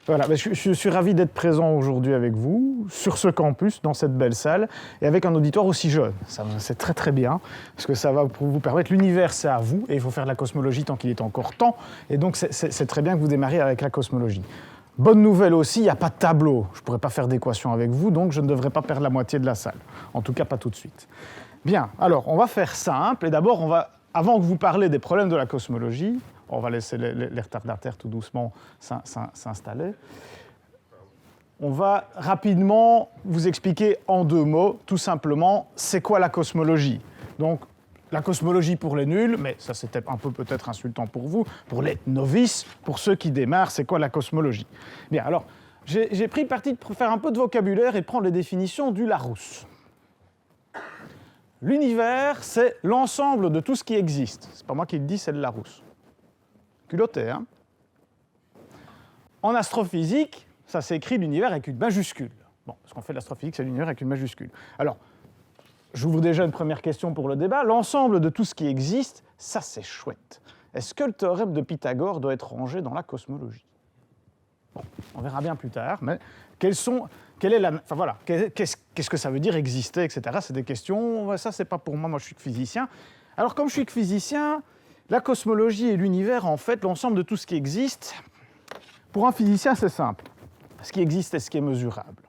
Voilà, je suis ravi d'être présent aujourd'hui avec vous, sur ce campus, dans cette belle salle, et avec un auditoire aussi jeune. C'est très très bien, parce que ça va vous permettre, l'univers c'est à vous, et il faut faire de la cosmologie tant qu'il est encore temps, et donc c'est très bien que vous démarriez avec la cosmologie. Bonne nouvelle aussi, il n'y a pas de tableau. Je ne pourrai pas faire d'équation avec vous, donc je ne devrais pas perdre la moitié de la salle. En tout cas, pas tout de suite. Bien, alors on va faire simple, et d'abord, avant que vous parliez des problèmes de la cosmologie, on va laisser les retardataires tout doucement s'installer. On va rapidement vous expliquer en 2 mots, tout simplement, c'est quoi la cosmologie. Donc, la cosmologie pour les nuls, mais ça c'était un peu peut-être insultant pour vous, pour les novices, pour ceux qui démarrent, c'est quoi la cosmologie? Bien, alors, j'ai pris parti de faire un peu de vocabulaire et de prendre les définitions du Larousse. L'univers, c'est l'ensemble de tout ce qui existe. C'est pas moi qui le dis, c'est le Larousse. Culotté, hein? En astrophysique, ça s'écrit l'univers avec une majuscule. Bon, ce qu'on fait de l'astrophysique, c'est l'univers avec une majuscule. Alors, j'ouvre déjà une première question pour le débat. L'ensemble de tout ce qui existe, ça c'est chouette. Est-ce que le théorème de Pythagore doit être rangé dans la cosmologie? Bon, on verra bien plus tard, mais qu'est-ce que ça veut dire exister, etc. C'est des questions, ça c'est pas pour moi, moi je suis que physicien. Alors comme je suis que physicien, la cosmologie et l'univers, en fait, l'ensemble de tout ce qui existe, pour un physicien, c'est simple. Ce qui existe, c'est ce qui est mesurable.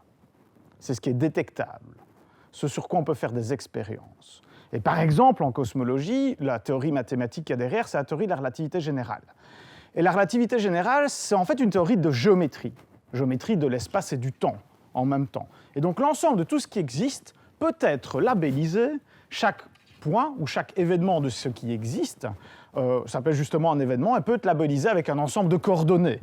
C'est ce qui est détectable. Ce sur quoi on peut faire des expériences. Et par exemple, en cosmologie, la théorie mathématique qu'il y a derrière, c'est la théorie de la relativité générale. Et la relativité générale, c'est en fait une théorie de géométrie. Géométrie de l'espace et du temps, en même temps. Et donc l'ensemble de tout ce qui existe peut être labellisé, chaque point ou chaque événement de ce qui existe, ça s'appelle justement un événement, et peut être labellisé avec un ensemble de coordonnées.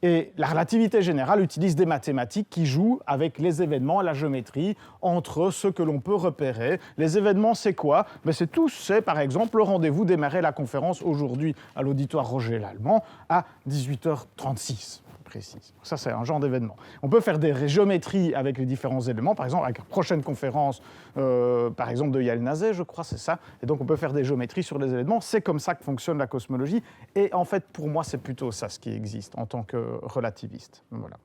Et la relativité générale utilise des mathématiques qui jouent avec les événements et la géométrie entre ce que l'on peut repérer. Les événements, c'est quoi? C'est par exemple le rendez-vous démarrer la conférence aujourd'hui à l'auditoire Roger Lallemand à 18h36. Précise. Ça, c'est un genre d'événement. On peut faire des géométries avec les différents éléments, par exemple, avec la prochaine conférence, par exemple, de Yael Nazet, je crois, c'est ça. Et donc, on peut faire des géométries sur les événements. C'est comme ça que fonctionne la cosmologie. Et en fait, pour moi, c'est plutôt ça ce qui existe en tant que relativiste. Voilà.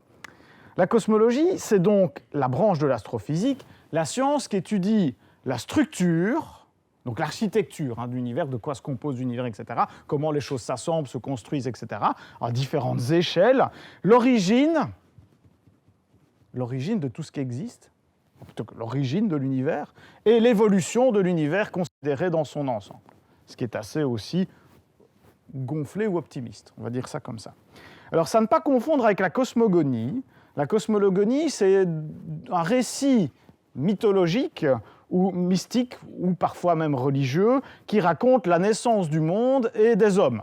La cosmologie, c'est donc la branche de l'astrophysique, la science qui étudie la structure, donc l'architecture de l'univers, de quoi se compose l'univers, etc., comment les choses s'assemblent, se construisent, etc., à différentes échelles, l'origine de tout ce qui existe, plutôt que l'origine de l'univers, et l'évolution de l'univers considéré dans son ensemble, ce qui est assez aussi gonflé ou optimiste, on va dire ça comme ça. Alors, ça ne pas confondre avec la cosmogonie. La cosmogonie, c'est un récit mythologique ou mystique, ou parfois même religieux, qui raconte la naissance du monde et des hommes.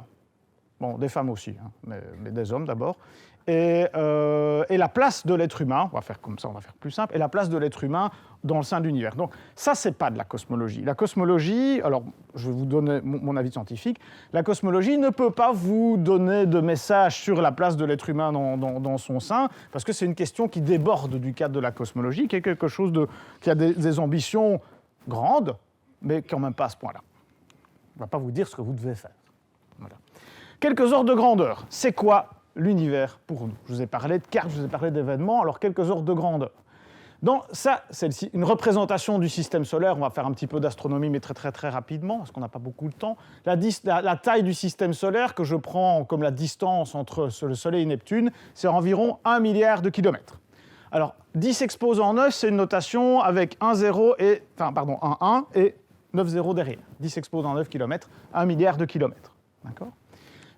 Bon, des femmes aussi, mais des hommes d'abord. Et la place de l'être humain, on va faire comme ça, on va faire plus simple, et la place de l'être humain dans le sein de l'univers. Donc ça, c'est pas de la cosmologie. La cosmologie, alors je vais vous donner mon avis scientifique, la cosmologie ne peut pas vous donner de message sur la place de l'être humain dans son sein, parce que c'est une question qui déborde du cadre de la cosmologie, qui est quelque chose qui a des ambitions grandes, mais quand même pas à ce point-là. On ne va pas vous dire ce que vous devez faire. Voilà. Quelques ordres de grandeur. C'est quoi l'univers pour nous? Je vous ai parlé de cartes, je vous ai parlé d'événements, alors quelques ordres de grandeur. Donc ça, c'est une représentation du système solaire. On va faire un petit peu d'astronomie, mais très très très rapidement, parce qu'on n'a pas beaucoup de temps. La taille du système solaire, que je prends comme la distance entre le Soleil et Neptune, c'est environ 1 milliard de kilomètres. Alors, 10 exposant 9, c'est une notation avec un 1 et 9 zéros derrière. 10 exposant 9 km, 1 milliard de kilomètres. D'accord ?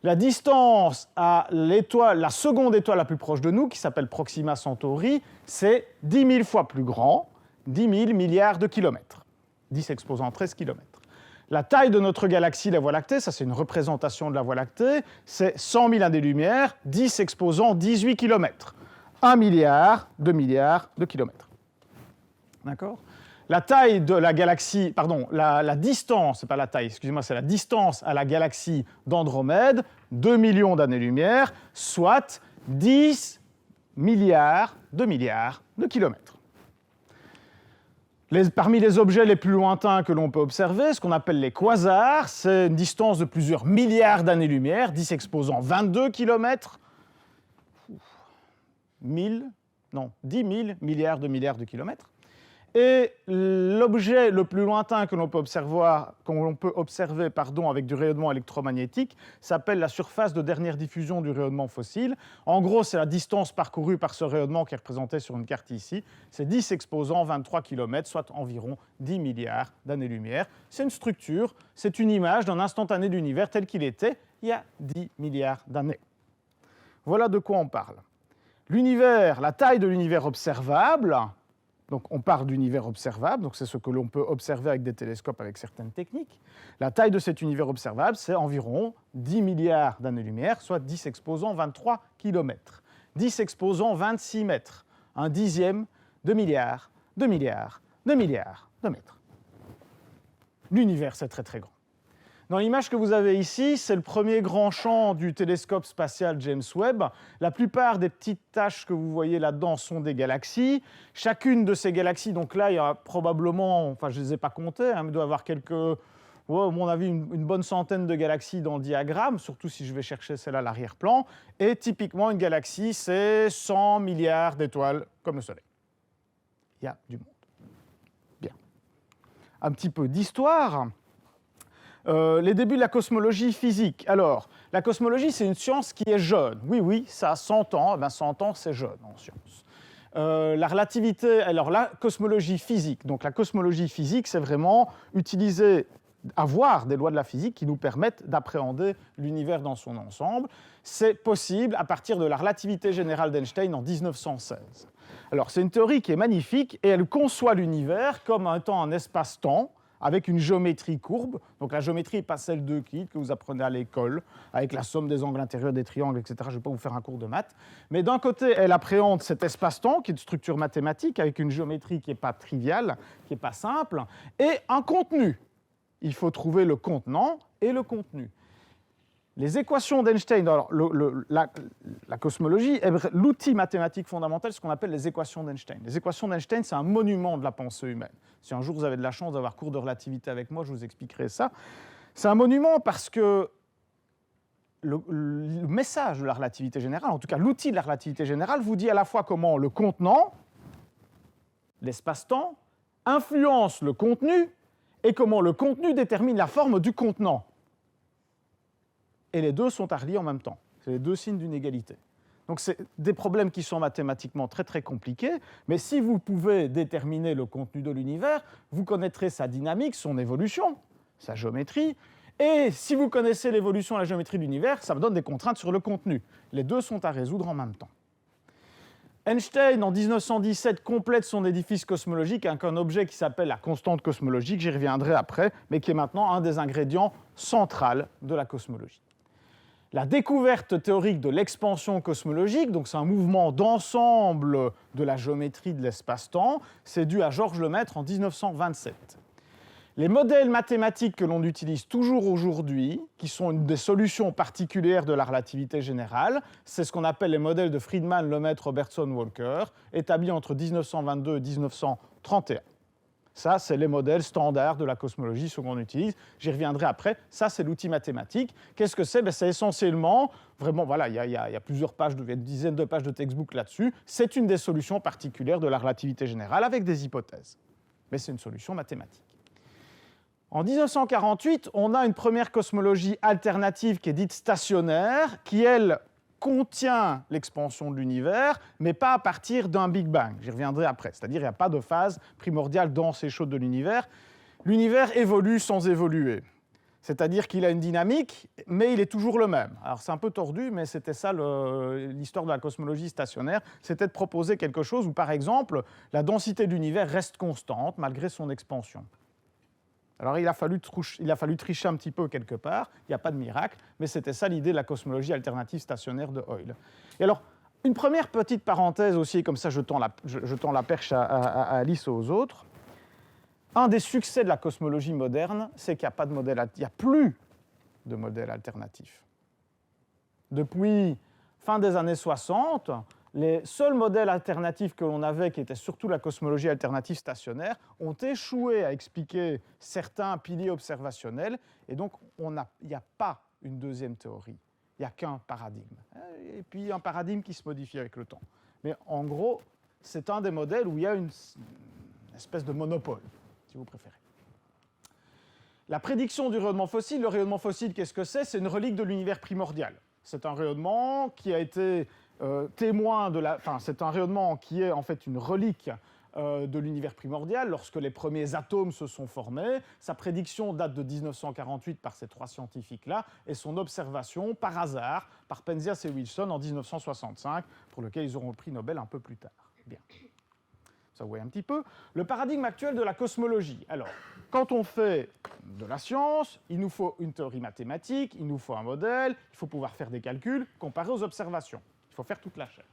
La distance à l'étoile, la seconde étoile la plus proche de nous, qui s'appelle Proxima Centauri, c'est 10 000 fois plus grand, 10 000 milliards de kilomètres. 10 exposant 13 kilomètres. La taille de notre galaxie, la Voie lactée, ça c'est une représentation de la Voie lactée, c'est 100 000 années-lumière, 10 exposant 18 kilomètres. 1 milliard de kilomètres. D'accord ? La taille de la galaxie, la distance, c'est pas la taille, excusez-moi, c'est la distance à la galaxie d'Andromède, 2 millions d'années-lumière, soit 10 milliards de kilomètres. Parmi les objets les plus lointains que l'on peut observer, ce qu'on appelle les quasars, c'est une distance de plusieurs milliards d'années-lumière, 10 exposant 22 kilomètres. 1000 milliards de kilomètres. Et l'objet le plus lointain que l'on peut observer, avec du rayonnement électromagnétique s'appelle la surface de dernière diffusion du rayonnement fossile. En gros, c'est la distance parcourue par ce rayonnement qui est représenté sur une carte ici. C'est 10 exposant 23 km, soit environ 10 milliards d'années-lumière. C'est une structure, c'est une image d'un instantané de l'univers tel qu'il était il y a 10 milliards d'années. Voilà de quoi on parle. L'univers, la taille de l'univers observable. Donc on parle d'univers observable, donc c'est ce que l'on peut observer avec des télescopes avec certaines techniques. La taille de cet univers observable, c'est environ 10 milliards d'années-lumière, soit 10 exposant 23 km. 10 exposant 26 mètres, un dixième de milliard, de milliards, de milliards de mètres. L'univers, c'est très très grand. Dans l'image que vous avez ici, c'est le premier grand champ du télescope spatial James Webb. La plupart des petites taches que vous voyez là-dedans sont des galaxies. Chacune de ces galaxies, donc là, il y a probablement, enfin je ne les ai pas comptées, mais il doit y avoir à mon avis, une bonne centaine de galaxies dans le diagramme, surtout si je vais chercher celle à l'arrière-plan. Et typiquement, une galaxie, c'est 100 milliards d'étoiles comme le Soleil. Il y a du monde. Bien. Un petit peu d'histoire. Les débuts de la cosmologie physique. Alors, la cosmologie, c'est une science qui est jeune. Oui, ça a 100 ans. Eh bien, 100 ans, c'est jeune en science. La relativité, alors la cosmologie physique. Donc, la cosmologie physique, c'est vraiment avoir des lois de la physique qui nous permettent d'appréhender l'univers dans son ensemble. C'est possible à partir de la relativité générale d'Einstein en 1916. Alors, c'est une théorie qui est magnifique et elle conçoit l'univers comme étant un espace-temps, avec une géométrie courbe. Donc la géométrie n'est pas celle d'Euclide que vous apprenez à l'école, avec la somme des angles intérieurs des triangles, etc. Je ne vais pas vous faire un cours de maths. Mais d'un côté, elle appréhende cet espace-temps, qui est une structure mathématique, avec une géométrie qui n'est pas triviale, qui n'est pas simple, et un contenu. Il faut trouver le contenant et le contenu. Les équations d'Einstein, alors la cosmologie est l'outil mathématique fondamental, ce qu'on appelle les équations d'Einstein. Les équations d'Einstein, c'est un monument de la pensée humaine. Si un jour vous avez de la chance d'avoir cours de relativité avec moi, je vous expliquerai ça. C'est un monument parce que le message de la relativité générale, en tout cas l'outil de la relativité générale, vous dit à la fois comment le contenant, l'espace-temps, influence le contenu et comment le contenu détermine la forme du contenant. Et les deux sont à relier en même temps. C'est les deux signes d'une égalité. Donc c'est des problèmes qui sont mathématiquement très très compliqués, mais si vous pouvez déterminer le contenu de l'univers, vous connaîtrez sa dynamique, son évolution, sa géométrie, et si vous connaissez l'évolution et la géométrie de l'univers, ça me donne des contraintes sur le contenu. Les deux sont à résoudre en même temps. Einstein, en 1917, complète son édifice cosmologique avec un objet qui s'appelle la constante cosmologique, j'y reviendrai après, mais qui est maintenant un des ingrédients centraux de la cosmologie. La découverte théorique de l'expansion cosmologique, donc c'est un mouvement d'ensemble de la géométrie de l'espace-temps, c'est dû à Georges Lemaître en 1927. Les modèles mathématiques que l'on utilise toujours aujourd'hui, qui sont une des solutions particulières de la relativité générale, c'est ce qu'on appelle les modèles de Friedman, Lemaître, Robertson, Walker, établis entre 1922 et 1931. Ça, c'est les modèles standards de la cosmologie, ce qu'on utilise. J'y reviendrai après. Ça, c'est l'outil mathématique. Qu'est-ce que c'est ? C'est essentiellement, vraiment, voilà, il y a plusieurs pages, il y a une dizaine de pages de textbook là-dessus. C'est une des solutions particulières de la relativité générale avec des hypothèses. Mais c'est une solution mathématique. En 1948, on a une première cosmologie alternative qui est dite stationnaire, qui, elle, contient l'expansion de l'univers, mais pas à partir d'un Big Bang. J'y reviendrai après. C'est-à-dire qu'il n'y a pas de phase primordiale dense et chaude de l'univers. L'univers évolue sans évoluer. C'est-à-dire qu'il a une dynamique, mais il est toujours le même. Alors c'est un peu tordu, mais c'était ça l'histoire de la cosmologie stationnaire. C'était de proposer quelque chose où, par exemple, la densité de l'univers reste constante malgré son expansion. Alors il a fallu tricher un petit peu quelque part, il n'y a pas de miracle, mais c'était ça l'idée de la cosmologie alternative stationnaire de Hoyle. Et alors, une première petite parenthèse aussi, comme ça je tends la perche à Alice et aux autres. Un des succès de la cosmologie moderne, c'est qu'il n'y a plus de modèle alternatif. Depuis fin des années 60, les seuls modèles alternatifs que l'on avait, qui étaient surtout la cosmologie alternative stationnaire, ont échoué à expliquer certains piliers observationnels, et donc il n'y a pas une deuxième théorie, il n'y a qu'un paradigme. Et puis un paradigme qui se modifie avec le temps. Mais en gros, c'est un des modèles où il y a une espèce de monopole, si vous préférez. La prédiction du rayonnement fossile, le rayonnement fossile, qu'est-ce que c'est? C'est une relique de l'univers primordial. C'est un rayonnement qui a été témoin de la... Enfin, c'est un rayonnement qui est en fait une relique de l'univers primordial, lorsque les premiers atomes se sont formés. Sa prédiction date de 1948 par ces trois scientifiques-là, et son observation, par hasard, par Penzias et Wilson en 1965, pour lequel ils auront le prix Nobel un peu plus tard. Bien. Ça vous voyez un petit peu. Le paradigme actuel de la cosmologie. Alors, quand on fait de la science, il nous faut une théorie mathématique, il nous faut un modèle, il faut pouvoir faire des calculs comparés aux observations. Il faut faire toute la chaîne.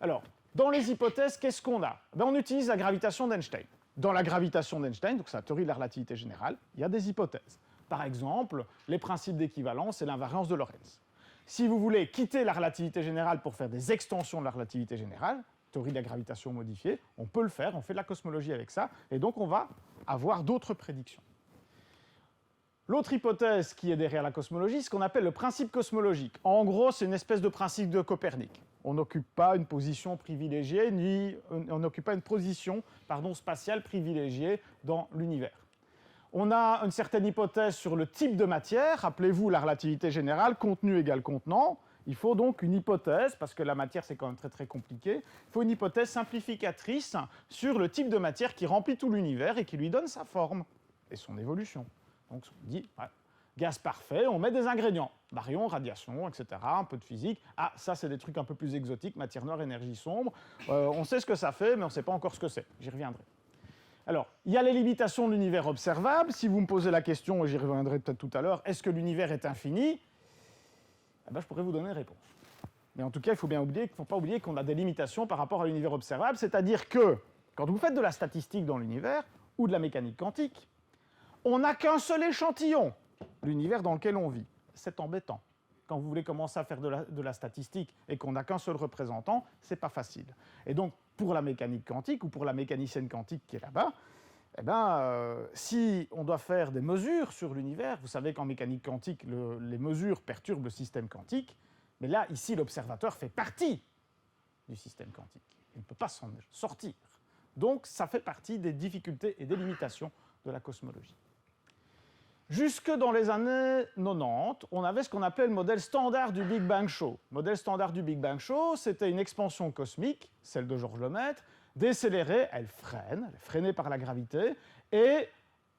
Alors, dans les hypothèses, qu'est-ce qu'on a? On utilise la gravitation d'Einstein. Dans la gravitation d'Einstein, donc c'est la théorie de la relativité générale, il y a des hypothèses. Par exemple, les principes d'équivalence et l'invariance de Lorentz. Si vous voulez quitter la relativité générale pour faire des extensions de la relativité générale, théorie de la gravitation modifiée, on peut le faire, on fait de la cosmologie avec ça, et donc on va avoir d'autres prédictions. L'autre hypothèse qui est derrière la cosmologie, c'est ce qu'on appelle le principe cosmologique. En gros, c'est une espèce de principe de Copernic. On n'occupe pas une position privilégiée, on n'occupe pas une position spatiale privilégiée dans l'univers. On a une certaine hypothèse sur le type de matière. Rappelez-vous la relativité générale, contenu égale contenant. Il faut donc une hypothèse, parce que la matière c'est quand même très très compliqué, il faut une hypothèse simplificatrice sur le type de matière qui remplit tout l'univers et qui lui donne sa forme et son évolution. Donc on dit, ouais, gaz parfait, on met des ingrédients, baryons, radiation, etc., un peu de physique. Ah, ça c'est des trucs un peu plus exotiques, matière noire, énergie sombre. On sait ce que ça fait, mais on ne sait pas encore ce que c'est. J'y reviendrai. Alors, il y a les limitations de l'univers observable. Si vous me posez la question, et j'y reviendrai peut-être tout à l'heure, est-ce que l'univers est infini? Je pourrais vous donner une réponse. Mais en tout cas, il ne faut pas oublier qu'on a des limitations par rapport à l'univers observable, c'est-à-dire que quand vous faites de la statistique dans l'univers, ou de la mécanique quantique, on n'a qu'un seul échantillon, l'univers dans lequel on vit. C'est embêtant. Quand vous voulez commencer à faire de la statistique et qu'on n'a qu'un seul représentant, c'est pas facile. Et donc, pour la mécanique quantique, ou pour la mécanicienne quantique qui est là-bas, si on doit faire des mesures sur l'univers, vous savez qu'en mécanique quantique, les mesures perturbent le système quantique, mais là, ici, l'observateur fait partie du système quantique. Il ne peut pas s'en sortir. Donc, ça fait partie des difficultés et des limitations de la cosmologie. Jusque dans les années 90, on avait ce qu'on appelait le modèle standard du Big Bang Show. Le modèle standard du Big Bang Show, c'était une expansion cosmique, celle de Georges Lemaître, décélérée, elle est freinée par la gravité, et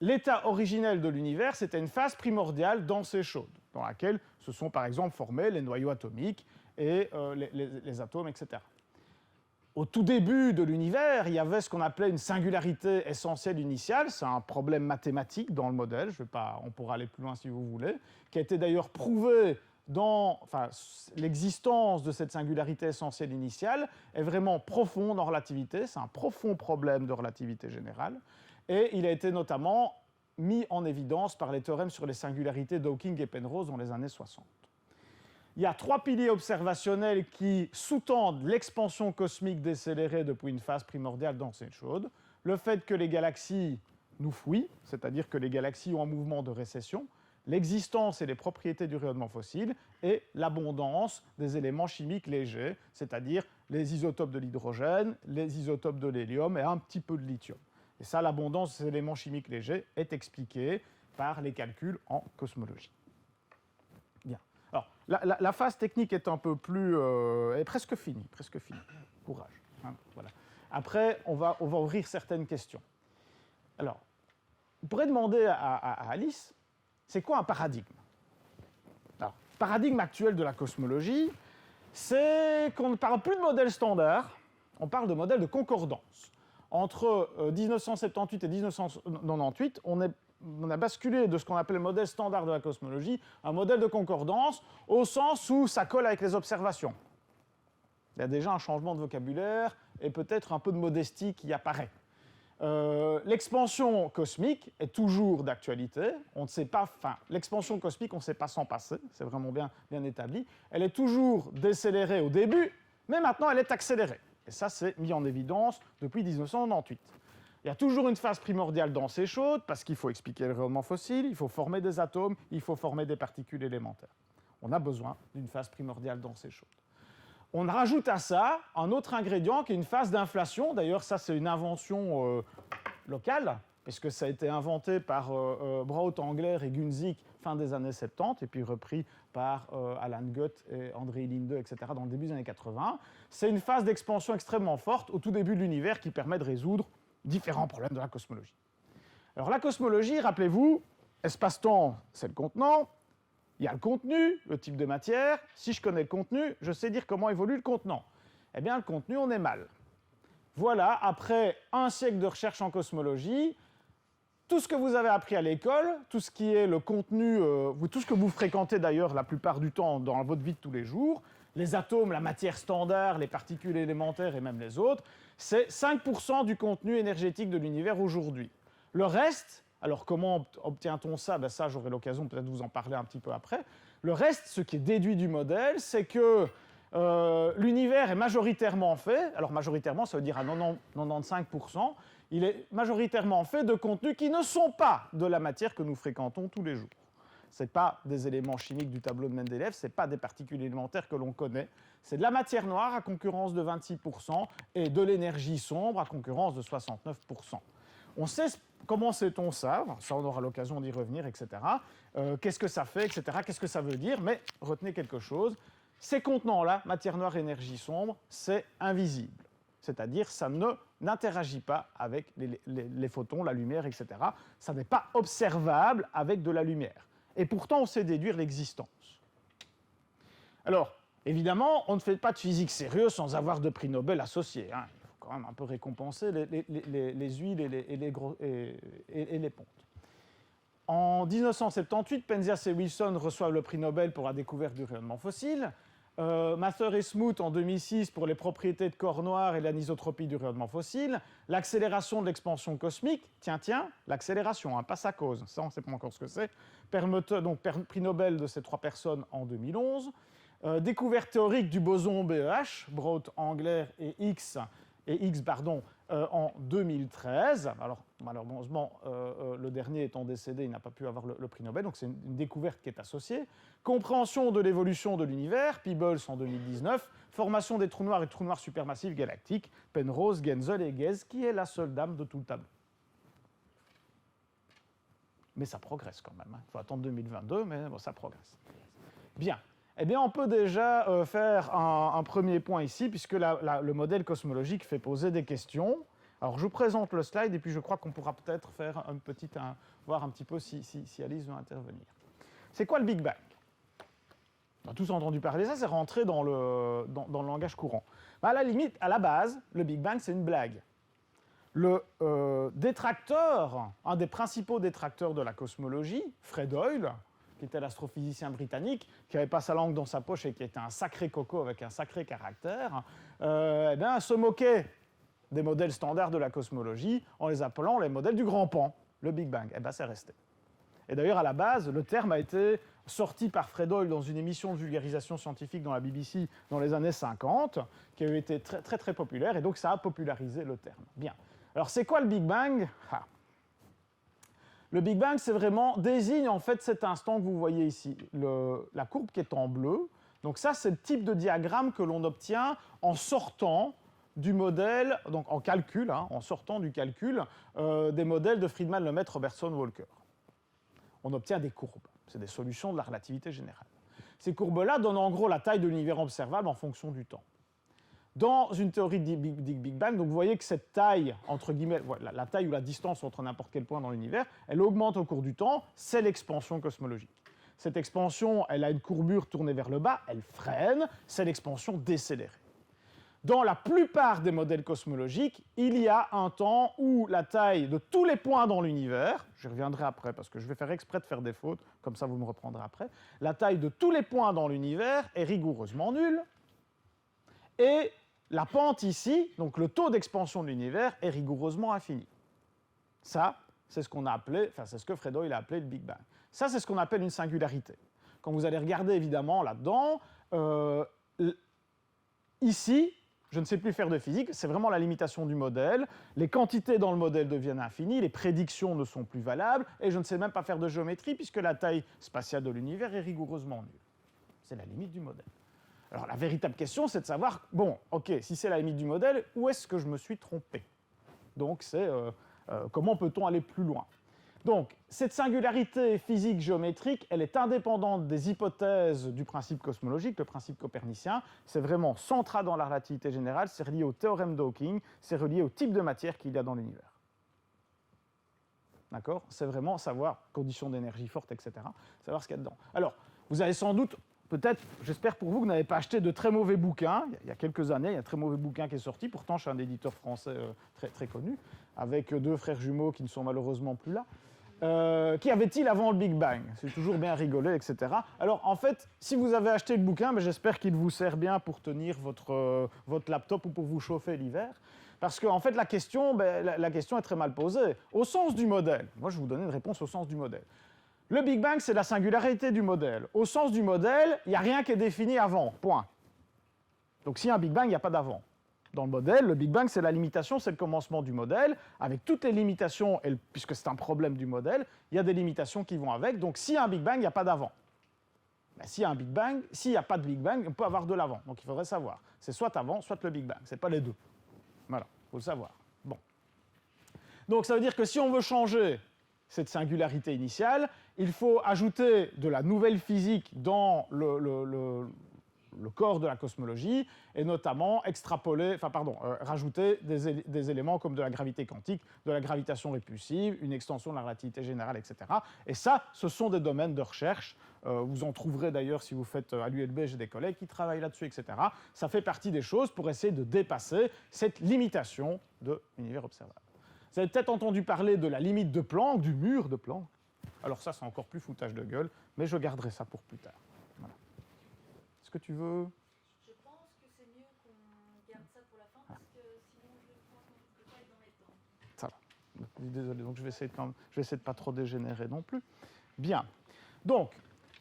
l'état originel de l'univers, c'était une phase primordiale dense et chaude, dans laquelle se sont par exemple formés les noyaux atomiques et les atomes, etc. Au tout début de l'univers, il y avait ce qu'on appelait une singularité essentielle initiale. C'est un problème mathématique dans le modèle, on pourra aller plus loin si vous voulez, qui a été d'ailleurs prouvé l'existence de cette singularité essentielle initiale est vraiment profonde en relativité. C'est un profond problème de relativité générale. Et il a été notamment mis en évidence par les théorèmes sur les singularités d'Hawking et Penrose dans les années 60. Il y a trois piliers observationnels qui sous-tendent l'expansion cosmique décélérée depuis une phase primordiale dense et chaude. Le fait que les galaxies nous fouillent, c'est-à-dire que les galaxies ont un mouvement de récession, l'existence et les propriétés du rayonnement fossile, et l'abondance des éléments chimiques légers, c'est-à-dire les isotopes de l'hydrogène, les isotopes de l'hélium et un petit peu de lithium. Et ça, l'abondance des éléments chimiques légers est expliquée par les calculs en cosmologie. Bien. Alors, la phase technique est un peu plus... est presque finie, Courage. Hein, voilà. Après, on va ouvrir certaines questions. Alors, vous pourrez demander à Alice, c'est quoi un paradigme? Alors, le paradigme actuel de la cosmologie, c'est qu'on ne parle plus de modèle standard, on parle de modèle de concordance. Entre 1978 et 1998, on a basculé de ce qu'on appelle le modèle standard de la cosmologie à un modèle de concordance, au sens où ça colle avec les observations. Il y a déjà un changement de vocabulaire et peut-être un peu de modestie qui apparaît. L'expansion cosmique est toujours d'actualité. On ne sait pas, l'expansion cosmique, on ne sait pas s'en passer, c'est vraiment bien établi. Elle est toujours décélérée au début, mais maintenant elle est accélérée. Et ça, c'est mis en évidence depuis 1998. Il y a toujours une phase primordiale dense et chaude, parce qu'il faut expliquer le rayonnement fossile, il faut former des atomes, il faut former des particules élémentaires. On a besoin d'une phase primordiale dense et chaude. On rajoute à ça un autre ingrédient qui est une phase d'inflation. D'ailleurs, ça, c'est une invention locale, puisque ça a été inventé par Braut, Engler et Gunzig fin des années 70, et puis repris par Alan Guth et André Linde, etc., dans le début des années 80. C'est une phase d'expansion extrêmement forte au tout début de l'univers qui permet de résoudre différents problèmes de la cosmologie. Alors la cosmologie, rappelez-vous, espace-temps, c'est le contenant. Il y a le contenu, le type de matière. Si je connais le contenu, je sais dire comment évolue le contenant. Eh bien, le contenu, on est mal. Voilà, après un siècle de recherche en cosmologie, tout ce que vous avez appris à l'école, tout ce qui est le contenu, tout ce que vous fréquentez d'ailleurs la plupart du temps dans votre vie de tous les jours, les atomes, la matière standard, les particules élémentaires et même les autres, c'est 5% du contenu énergétique de l'univers aujourd'hui. Le reste, alors comment obtient-on ça? Ben ça, j'aurai l'occasion peut-être de vous en parler un petit peu après. Le reste, ce qui est déduit du modèle, c'est que l'univers est majoritairement fait, alors majoritairement, ça veut dire à 95%, il est majoritairement fait de contenus qui ne sont pas de la matière que nous fréquentons tous les jours. Ce n'est pas des éléments chimiques du tableau de Mendeleïev, ce n'est pas des particules élémentaires que l'on connaît, c'est de la matière noire à concurrence de 26% et de l'énergie sombre à concurrence de 69%. On sait comment sait-on ça, ça on aura l'occasion d'y revenir, etc. Qu'est-ce que ça fait, etc. Qu'est-ce que ça veut dire, mais retenez quelque chose, ces contenants-là, matière noire, énergie sombre, c'est invisible. C'est-à-dire ça n'interagit pas avec les photons, la lumière, etc. Ça n'est pas observable avec de la lumière. Et pourtant, on sait déduire l'existence. Alors, évidemment, on ne fait pas de physique sérieuse sans avoir de prix Nobel associés. Hein. Il faut quand même un peu récompenser les huiles et les pontes. En 1978, Penzias et Wilson reçoivent le prix Nobel pour la découverte du rayonnement fossile. Mather et Smoot en 2006 pour les propriétés de corps noirs et l'anisotropie du rayonnement fossile. L'accélération de l'expansion cosmique, tiens, l'accélération, hein, pas sa cause, ça on ne sait pas encore ce que c'est. Donc prix Nobel de ces trois personnes en 2011. Découverte théorique du boson BEH, Braut, Engler et Higgs, en 2013. Alors, malheureusement, le dernier étant décédé, il n'a pas pu avoir le prix Nobel, donc c'est une découverte qui est associée. Compréhension de l'évolution de l'univers, Peebles en 2019. Formation des trous noirs et trous noirs supermassifs galactiques, Penrose, Genzel et Guez, qui est la seule dame de tout le tableau. Mais ça progresse quand même. Il faut attendre 2022, mais bon, ça progresse. Bien. Eh bien, on peut déjà faire un premier point ici, puisque le modèle cosmologique fait poser des questions. Alors, je vous présente le slide, et puis je crois qu'on pourra peut-être faire voir un petit peu si Alice veut intervenir. C'est quoi le Big Bang? On a tous entendu parler de ça, c'est rentré dans le langage courant. À la limite, à la base, le Big Bang, c'est une blague. Le détracteur, un des principaux détracteurs de la cosmologie, Fred Hoyle, qui était l'astrophysicien britannique, qui n'avait pas sa langue dans sa poche et qui était un sacré coco avec un sacré caractère, se moquait des modèles standards de la cosmologie en les appelant les modèles du grand pan, le Big Bang. Eh bien, c'est resté. Et d'ailleurs, à la base, le terme a été sorti par Fred Hoyle dans une émission de vulgarisation scientifique dans la BBC dans les années 50, qui a été très, très, très populaire, et donc ça a popularisé le terme. Bien. Alors, c'est quoi le Big Bang? Le Big Bang, c'est vraiment, désigne en fait cet instant que vous voyez ici, la courbe qui est en bleu. Donc ça, c'est le type de diagramme que l'on obtient en sortant du modèle, donc en calcul, en sortant du calcul des modèles de Friedman, Lemaitre, Robertson, Walker. On obtient des courbes. C'est des solutions de la relativité générale. Ces courbes-là donnent en gros la taille de l'univers observable en fonction du temps. Dans une théorie de Big Bang, donc vous voyez que cette taille, entre guillemets, la taille ou la distance entre n'importe quel point dans l'univers, elle augmente au cours du temps, c'est l'expansion cosmologique. Cette expansion, elle a une courbure tournée vers le bas, elle freine, c'est l'expansion décélérée. Dans la plupart des modèles cosmologiques, il y a un temps où la taille de tous les points dans l'univers, je reviendrai après parce que je vais faire exprès de faire des fautes, comme ça vous me reprendrez après, la taille de tous les points dans l'univers est rigoureusement nulle, et la pente ici, donc le taux d'expansion de l'univers, est rigoureusement infini. Ça, c'est ce qu'on a appelé, enfin c'est ce que Fred Hoyle a appelé le Big Bang. Ça, c'est ce qu'on appelle une singularité. Quand vous allez regarder évidemment là-dedans, ici, je ne sais plus faire de physique, c'est vraiment la limitation du modèle. Les quantités dans le modèle deviennent infinies, les prédictions ne sont plus valables, et je ne sais même pas faire de géométrie puisque la taille spatiale de l'univers est rigoureusement nulle. C'est la limite du modèle. Alors la véritable question, c'est de savoir, bon, ok, si c'est la limite du modèle, où est-ce que je me suis trompé? Donc c'est comment peut-on aller plus loin? Donc cette singularité physique géométrique, elle est indépendante des hypothèses du principe cosmologique, le principe copernicien. C'est vraiment central dans la relativité générale, c'est relié au théorème d'Hawking, c'est relié au type de matière qu'il y a dans l'univers. D'accord? C'est vraiment savoir, conditions d'énergie forte, etc., savoir ce qu'il y a dedans. Alors, vous avez sans doute, peut-être, j'espère pour vous, que vous n'avez pas acheté de très mauvais bouquins. Il y a quelques années, il y a un très mauvais bouquin qui est sorti. Pourtant, je suis un éditeur français très, très connu, avec deux frères jumeaux qui ne sont malheureusement plus là. Qu'y avait-il avant le Big Bang? C'est toujours bien rigolé, etc. Alors, en fait, si vous avez acheté le bouquin, ben, j'espère qu'il vous sert bien pour tenir votre laptop ou pour vous chauffer l'hiver. Parce qu'en fait, la question est très mal posée. Au sens du modèle, moi je vais vous donner une réponse au sens du modèle. Le Big Bang, c'est la singularité du modèle. Au sens du modèle, il n'y a rien qui est défini avant, point. Donc s'il y a un Big Bang, il n'y a pas d'avant. Dans le modèle, le Big Bang, c'est la limitation, c'est le commencement du modèle. Avec toutes les limitations, puisque c'est un problème du modèle, il y a des limitations qui vont avec. Donc s'il y a un Big Bang, il n'y a pas d'avant. Ben, s'il y a un Big Bang, s'il n'y a pas de Big Bang, on peut avoir de l'avant. Donc il faudrait savoir. C'est soit avant, soit le Big Bang. Ce n'est pas les deux. Voilà, il faut le savoir. Bon. Donc ça veut dire que si on veut changer cette singularité initiale, il faut ajouter de la nouvelle physique dans le corps de la cosmologie, et notamment rajouter des éléments comme de la gravité quantique, de la gravitation répulsive, une extension de la relativité générale, etc. Et ça, ce sont des domaines de recherche. Vous en trouverez d'ailleurs si vous faites à l'ULB, j'ai des collègues qui travaillent là-dessus, etc. Ça fait partie des choses pour essayer de dépasser cette limitation de l'univers observable. Vous avez peut-être entendu parler de la limite de Planck, du mur de Planck. Alors ça, c'est encore plus foutage de gueule, mais je garderai ça pour plus tard. Voilà. Est-ce que tu veux... Je pense que c'est mieux qu'on garde ça pour la fin, parce que sinon je pense qu'on ne peut pas être dans les temps. Ça va. Désolé, donc je vais essayer de pas trop dégénérer non plus. Bien. Donc,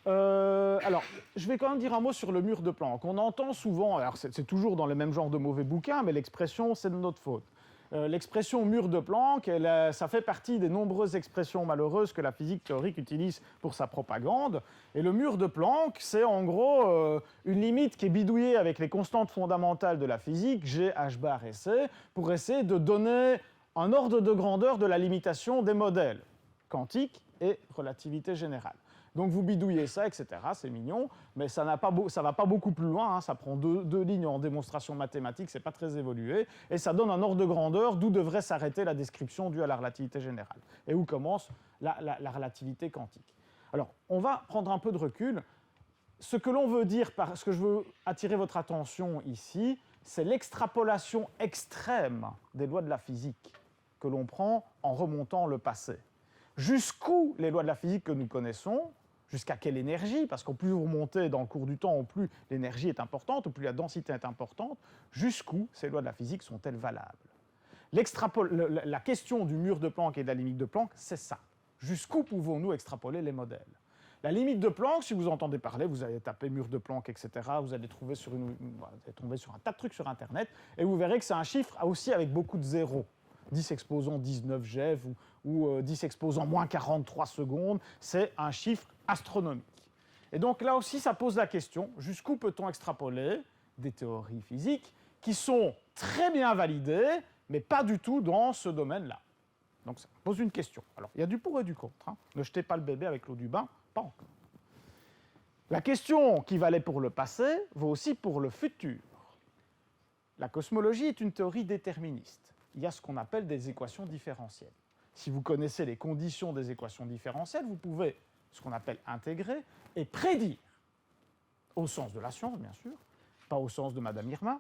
alors, je vais quand même dire un mot sur le mur de Planck. On entend souvent, alors c'est toujours dans le même genre de mauvais bouquins, mais l'expression, c'est de notre faute. L'expression mur de Planck, ça fait partie des nombreuses expressions malheureuses que la physique théorique utilise pour sa propagande. Et le mur de Planck, c'est en gros une limite qui est bidouillée avec les constantes fondamentales de la physique, G, H bar et C, pour essayer de donner un ordre de grandeur de la limitation des modèles quantiques et relativité générale. Donc vous bidouillez ça, etc., c'est mignon, mais ça ne va pas beaucoup plus loin, hein, ça prend deux lignes en démonstration mathématique, c'est pas très évolué, et ça donne un ordre de grandeur d'où devrait s'arrêter la description due à la relativité générale, et où commence la relativité quantique. Alors, on va prendre un peu de recul. Ce que l'on veut dire, ce que je veux attirer votre attention ici, c'est l'extrapolation extrême des lois de la physique que l'on prend en remontant le passé. Jusqu'où les lois de la physique que nous connaissons, jusqu'à quelle énergie, parce qu'au plus vous remontez dans le cours du temps, au plus l'énergie est importante, au plus la densité est importante, jusqu'où ces lois de la physique sont-elles valables? La question du mur de Planck et de la limite de Planck, c'est ça. Jusqu'où pouvons-nous extrapoler les modèles? La limite de Planck, si vous entendez parler, vous allez taper mur de Planck, etc., vous allez tomber sur un tas de trucs sur Internet, et vous verrez que c'est un chiffre aussi avec beaucoup de zéros. 10 exposant 19 GeV ou 10 exposant moins 43 secondes, c'est un chiffre astronomique. Et donc là aussi, ça pose la question, jusqu'où peut-on extrapoler des théories physiques qui sont très bien validées, mais pas du tout dans ce domaine-là. Donc ça pose une question. Alors, il y a du pour et du contre. Hein. Ne jetez pas le bébé avec l'eau du bain, pas encore. La question qui valait pour le passé vaut aussi pour le futur. La cosmologie est une théorie déterministe. Il y a ce qu'on appelle des équations différentielles. Si vous connaissez les conditions des équations différentielles, vous pouvez ce qu'on appelle intégrer et prédire, au sens de la science, bien sûr, pas au sens de Madame Irma,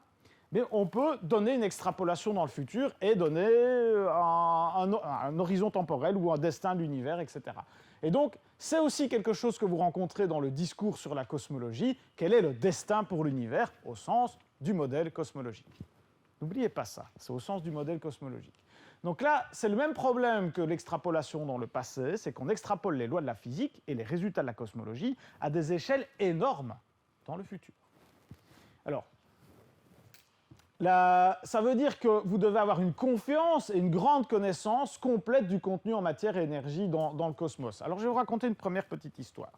mais on peut donner une extrapolation dans le futur et donner un horizon temporel ou un destin de l'univers, etc. Et donc, c'est aussi quelque chose que vous rencontrez dans le discours sur la cosmologie, quel est le destin pour l'univers au sens du modèle cosmologique. N'oubliez pas ça, c'est au sens du modèle cosmologique. Donc là, c'est le même problème que l'extrapolation dans le passé, c'est qu'on extrapole les lois de la physique et les résultats de la cosmologie à des échelles énormes dans le futur. Alors, ça veut dire que vous devez avoir une confiance et une grande connaissance complète du contenu en matière et énergie dans le cosmos. Alors, je vais vous raconter une première petite histoire.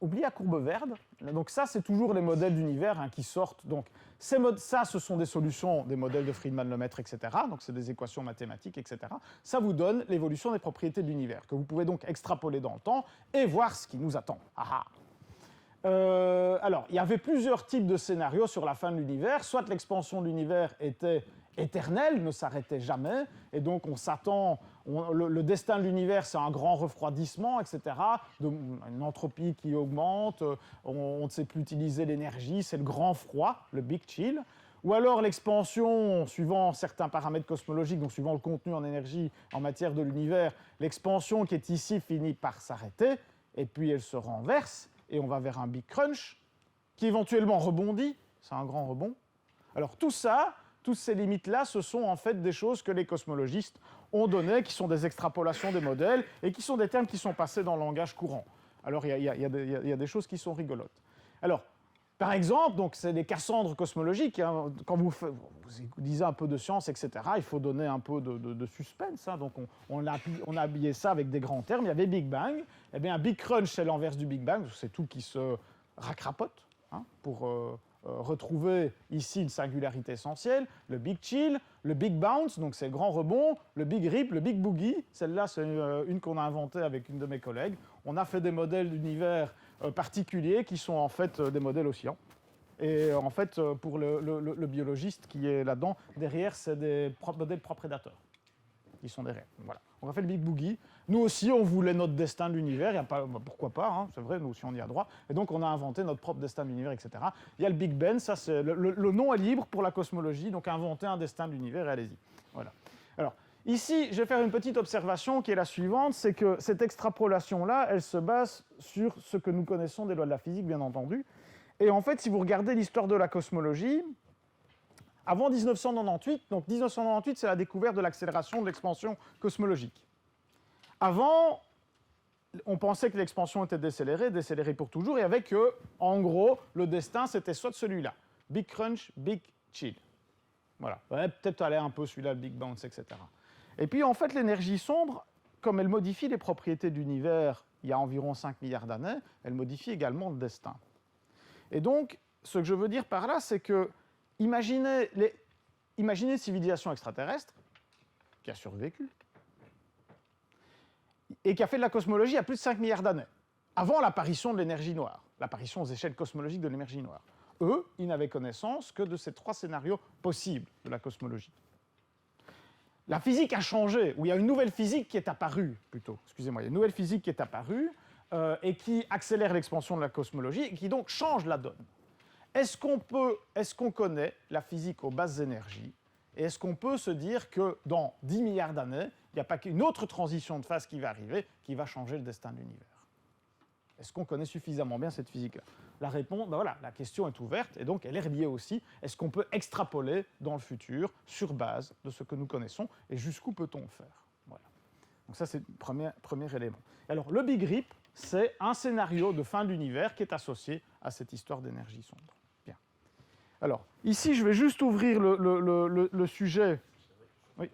Ou repli à courbe verte. Donc ça, c'est toujours les modèles d'univers qui sortent. Donc ça, ce sont des solutions des modèles de Friedmann-Lemaitre, etc. Donc c'est des équations mathématiques, etc. Ça vous donne l'évolution des propriétés de l'univers, que vous pouvez donc extrapoler dans le temps et voir ce qui nous attend. Ah ah. Alors, il y avait plusieurs types de scénarios sur la fin de l'univers. Soit l'expansion de l'univers était éternelle, ne s'arrêtait jamais, et donc on s'attend, le destin de l'univers, c'est un grand refroidissement, etc., une entropie qui augmente, on ne sait plus utiliser l'énergie, c'est le grand froid, le big chill. Ou alors l'expansion, suivant certains paramètres cosmologiques, donc suivant le contenu en énergie en matière de l'univers, l'expansion qui est ici finit par s'arrêter, et puis elle se renverse, et on va vers un big crunch, qui éventuellement rebondit, c'est un grand rebond. Alors tout ça, toutes ces limites-là, ce sont en fait des choses que les cosmologistes ont données, qui sont des extrapolations des modèles, et qui sont des termes qui sont passés dans le langage courant. Alors il y a des choses qui sont rigolotes. Alors, par exemple, donc c'est des cassandres cosmologiques. Quand vous lisez un peu de science, etc., il faut donner un peu de suspense. Donc on a habillé ça avec des grands termes. Il y avait Big Bang. Eh bien, un Big Crunch, c'est l'inverse du Big Bang. C'est tout qui se racrapote pour retrouver ici une singularité essentielle. Le Big Chill, le Big Bounce, donc c'est le grand rebond, le Big Rip, le Big Boogie. Celle-là, c'est une qu'on a inventée avec une de mes collègues. On a fait des modèles d'univers particuliers qui sont en fait des modèles oscillants. Et en fait, pour le biologiste qui est là-dedans, derrière, c'est des modèles propres-prédateurs qui sont derrière. Voilà. On a fait le Big Boogie. Nous aussi, on voulait notre destin de l'univers. Pourquoi pas, c'est vrai, nous aussi, on y a droit. Et donc, on a inventé notre propre destin de l'univers, etc. Il y a le Big Ben, ça, c'est le nom est libre pour la cosmologie, donc inventer un destin de l'univers, et allez-y. Voilà. Alors, ici, je vais faire une petite observation qui est la suivante, c'est que cette extrapolation-là, elle se base sur ce que nous connaissons des lois de la physique, bien entendu. Et en fait, si vous regardez l'histoire de la cosmologie, avant 1998, donc 1998, c'est la découverte de l'accélération de l'expansion cosmologique. Avant, on pensait que l'expansion était décélérée pour toujours, et avec eux, en gros, le destin, c'était soit celui-là, Big Crunch, Big Chill. Voilà, ouais, peut-être aller un peu celui-là, le Big Bounce, etc. Et puis, en fait, l'énergie sombre, comme elle modifie les propriétés de l'univers il y a environ 5 milliards d'années, elle modifie également le destin. Et donc, ce que je veux dire par là, c'est que imaginez une civilisation extraterrestre qui a survécu et qui a fait de la cosmologie il y a plus de 5 milliards d'années, avant l'apparition de l'énergie noire, l'apparition aux échelles cosmologiques de l'énergie noire. Eux, ils n'avaient connaissance que de ces 3 scénarios possibles de la cosmologie. La physique a changé, ou il y a une nouvelle physique qui est apparue, plutôt, excusez-moi, il y a une nouvelle physique qui est apparue et qui accélère l'expansion de la cosmologie et qui donc change la donne. Est-ce qu'on connaît la physique aux basses énergies? Et est-ce qu'on peut se dire que dans 10 milliards d'années, il n'y a pas qu'une autre transition de phase qui va arriver, qui va changer le destin de l'univers? Est-ce qu'on connaît suffisamment bien cette physique-là? La réponse, ben voilà, la question est ouverte, et donc elle est reliée aussi. Est-ce qu'on peut extrapoler dans le futur, sur base de ce que nous connaissons, et jusqu'où peut-on le faire? Voilà. Donc ça, c'est le premier élément. Et alors, le Big Rip, c'est un scénario de fin de l'univers qui est associé à cette histoire d'énergie sombre. Bien. Alors, ici, je vais juste ouvrir le sujet. Oui.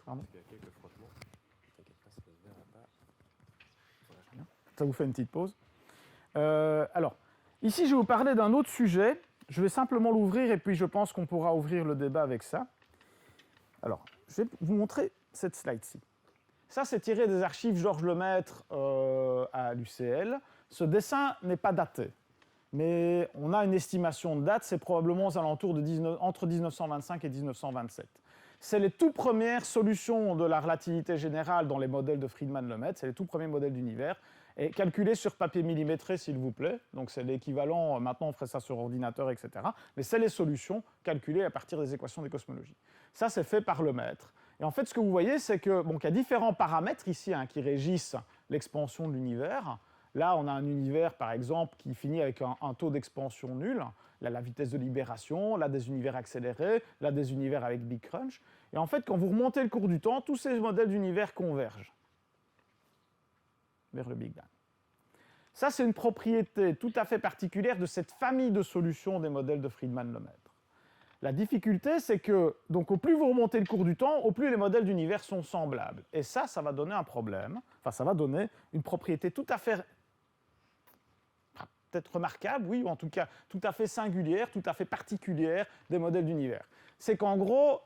Pardon. Ça vous fait une petite pause. Alors, ici, je vais vous parler d'un autre sujet. Je vais simplement l'ouvrir et puis je pense qu'on pourra ouvrir le débat avec ça. Alors, je vais vous montrer cette slide-ci. Ça, c'est tiré des archives Georges Lemaître à l'UCL. Ce dessin n'est pas daté, mais on a une estimation de date, c'est probablement aux alentours entre 1925 et 1927. C'est les tout premières solutions de la relativité générale dans les modèles de Friedmann-Lemaitre, c'est les tout premiers modèles d'univers, et calculés sur papier millimétré, s'il vous plaît. Donc c'est l'équivalent, maintenant on ferait ça sur ordinateur, etc. Mais c'est les solutions calculées à partir des équations des cosmologies. Ça, c'est fait par Lemaître. Et en fait, ce que vous voyez, c'est qu'il y a différents paramètres ici qui régissent l'expansion de l'univers. Là, on a un univers, par exemple, qui finit avec un taux d'expansion nul. Là, la vitesse de libération, là, des univers accélérés, là, des univers avec Big Crunch. Et en fait, quand vous remontez le cours du temps, tous ces modèles d'univers convergent vers le Big Bang. Ça, c'est une propriété tout à fait particulière de cette famille de solutions des modèles de Friedmann-Lemaitre. La difficulté, c'est que, donc, au plus vous remontez le cours du temps, au plus les modèles d'univers sont semblables. Et ça va donner un problème, enfin, ça va donner une propriété tout à fait peut-être remarquable, oui, ou en tout cas tout à fait singulière, tout à fait particulière des modèles d'univers. C'est qu'en gros,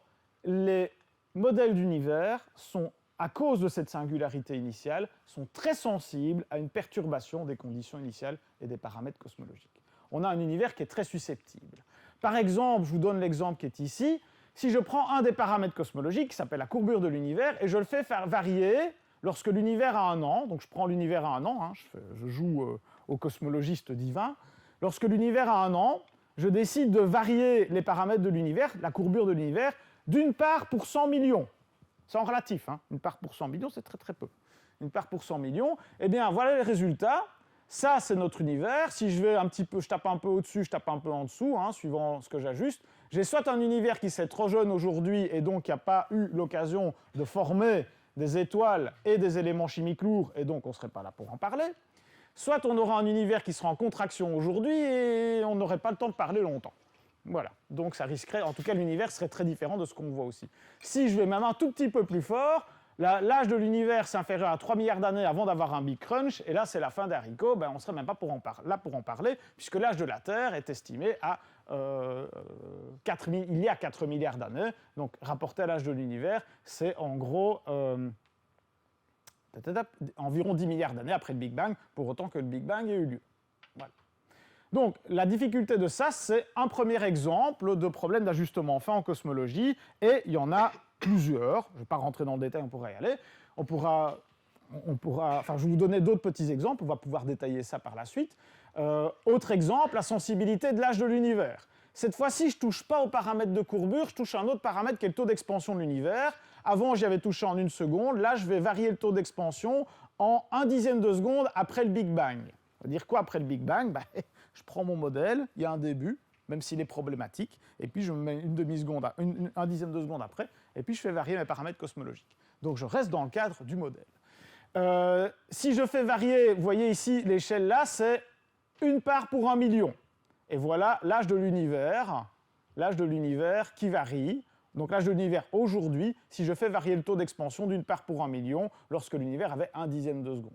les modèles d'univers sont, à cause de cette singularité initiale, sont très sensibles à une perturbation des conditions initiales et des paramètres cosmologiques. On a un univers qui est très susceptible. Par exemple, je vous donne l'exemple qui est ici, si je prends un des paramètres cosmologiques qui s'appelle la courbure de l'univers et je le fais varier lorsque l'univers a 1 an, donc je prends l'univers à 1 an, je joue au cosmologiste divin, lorsque l'univers a 1 an, je décide de varier les paramètres de l'univers, la courbure de l'univers, d'une part pour 100 millions. C'est en relatif, une part pour 100 millions, c'est très très peu. Une part pour 100 millions, eh bien voilà les résultats. Ça, c'est notre univers. Si je vais un petit peu, je tape un peu au-dessus, je tape un peu en dessous, suivant ce que j'ajuste. J'ai soit un univers qui serait trop jeune aujourd'hui et donc qui n'a pas eu l'occasion de former des étoiles et des éléments chimiques lourds, et donc on ne serait pas là pour en parler. Soit on aura un univers qui sera en contraction aujourd'hui et on n'aurait pas le temps de parler longtemps. Voilà, donc ça risquerait, en tout cas l'univers serait très différent de ce qu'on voit aussi. Si je vais même un tout petit peu plus fort, l'âge de l'univers c'est inférieur à 3 milliards d'années avant d'avoir un Big Crunch, et là c'est la fin des haricots, on ne serait même pas là pour en parler, puisque l'âge de la Terre est estimé à il y a 4 milliards d'années, donc rapporté à l'âge de l'univers, c'est en gros environ 10 milliards d'années après le Big Bang, pour autant que le Big Bang ait eu lieu. Voilà. Donc, la difficulté de ça, c'est un premier exemple de problème d'ajustement fin en cosmologie, et il y en a plusieurs. Je ne vais pas rentrer dans le détail, on pourra y aller. Enfin, je vais vous donner d'autres petits exemples, on va pouvoir détailler ça par la suite. Autre exemple, la sensibilité de l'âge de l'univers. Cette fois-ci, je ne touche pas au paramètre de courbure, je touche à un autre paramètre qui est le taux d'expansion de l'univers. Avant, j'y avais touché en 1 seconde. Là, je vais varier le taux d'expansion en 1/10 de seconde après le Big Bang. Ça veut dire quoi après le Big Bang? Je prends mon modèle, il y a un début, même s'il est problématique, et puis je me mets 1/10 de seconde après, et puis je fais varier mes paramètres cosmologiques. Donc je reste dans le cadre du modèle. Si je fais varier, vous voyez ici, l'échelle là, c'est 1 part pour 1 million. Et voilà l'âge de l'univers qui varie. Donc l'âge de l'univers aujourd'hui, si je fais varier le taux d'expansion d'1 part pour 1 million, lorsque l'univers avait 1/10 de seconde.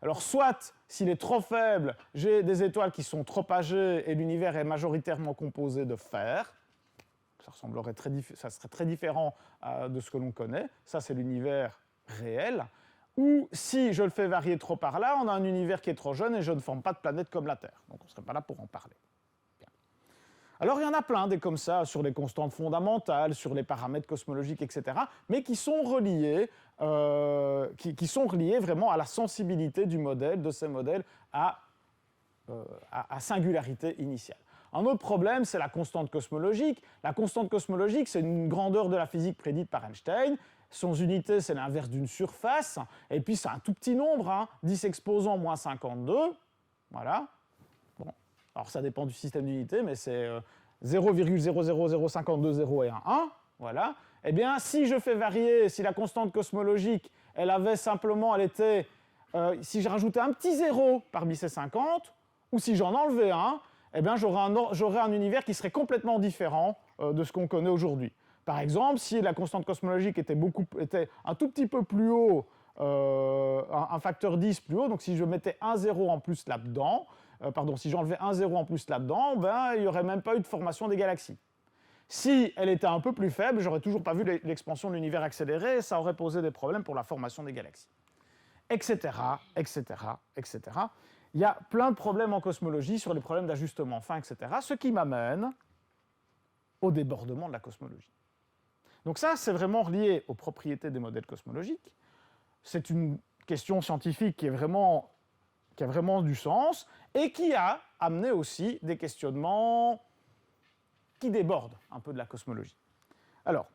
Alors soit, s'il est trop faible, j'ai des étoiles qui sont trop âgées et l'univers est majoritairement composé de fer. Ça serait très différent de ce que l'on connaît. Ça, c'est l'univers réel. Ou si je le fais varier trop par là, on a un univers qui est trop jeune et je ne forme pas de planète comme la Terre. Donc on ne serait pas là pour en parler. Bien. Alors il y en a plein des comme ça, sur les constantes fondamentales, sur les paramètres cosmologiques, etc., mais qui sont reliés vraiment à la sensibilité du modèle, de ces modèles, à singularité initiale. Un autre problème, c'est la constante cosmologique. La constante cosmologique, c'est une grandeur de la physique prédite par Einstein. Son unité, c'est l'inverse d'une surface. Et puis, c'est un tout petit nombre, 10 exposant moins 52. Voilà. Bon. Alors, ça dépend du système d'unité, mais c'est 0,000520 et un 1. Voilà. Eh bien, si je fais varier, si la constante cosmologique, si je rajoutais un petit 0 parmi ces 50, ou si j'en enlevais un, eh bien, j'aurais un univers qui serait complètement différent de ce qu'on connaît aujourd'hui. Par exemple, si la constante cosmologique était un tout petit peu plus haut, un facteur 10 plus haut, donc si je mettais un 0 en plus là-dedans, si j'enlevais un 0 en plus là-dedans, il n'y aurait même pas eu de formation des galaxies. Si elle était un peu plus faible, j'aurais toujours pas vu l'expansion de l'univers accélérée, et ça aurait posé des problèmes pour la formation des galaxies. Etc., etc., etc. Il y a plein de problèmes en cosmologie sur les problèmes d'ajustement fin, etc., ce qui m'amène au débordement de la cosmologie. Donc ça, c'est vraiment lié aux propriétés des modèles cosmologiques. C'est une question scientifique qui a vraiment du sens et qui a amené aussi des questionnements qui débordent un peu de la cosmologie. Alors,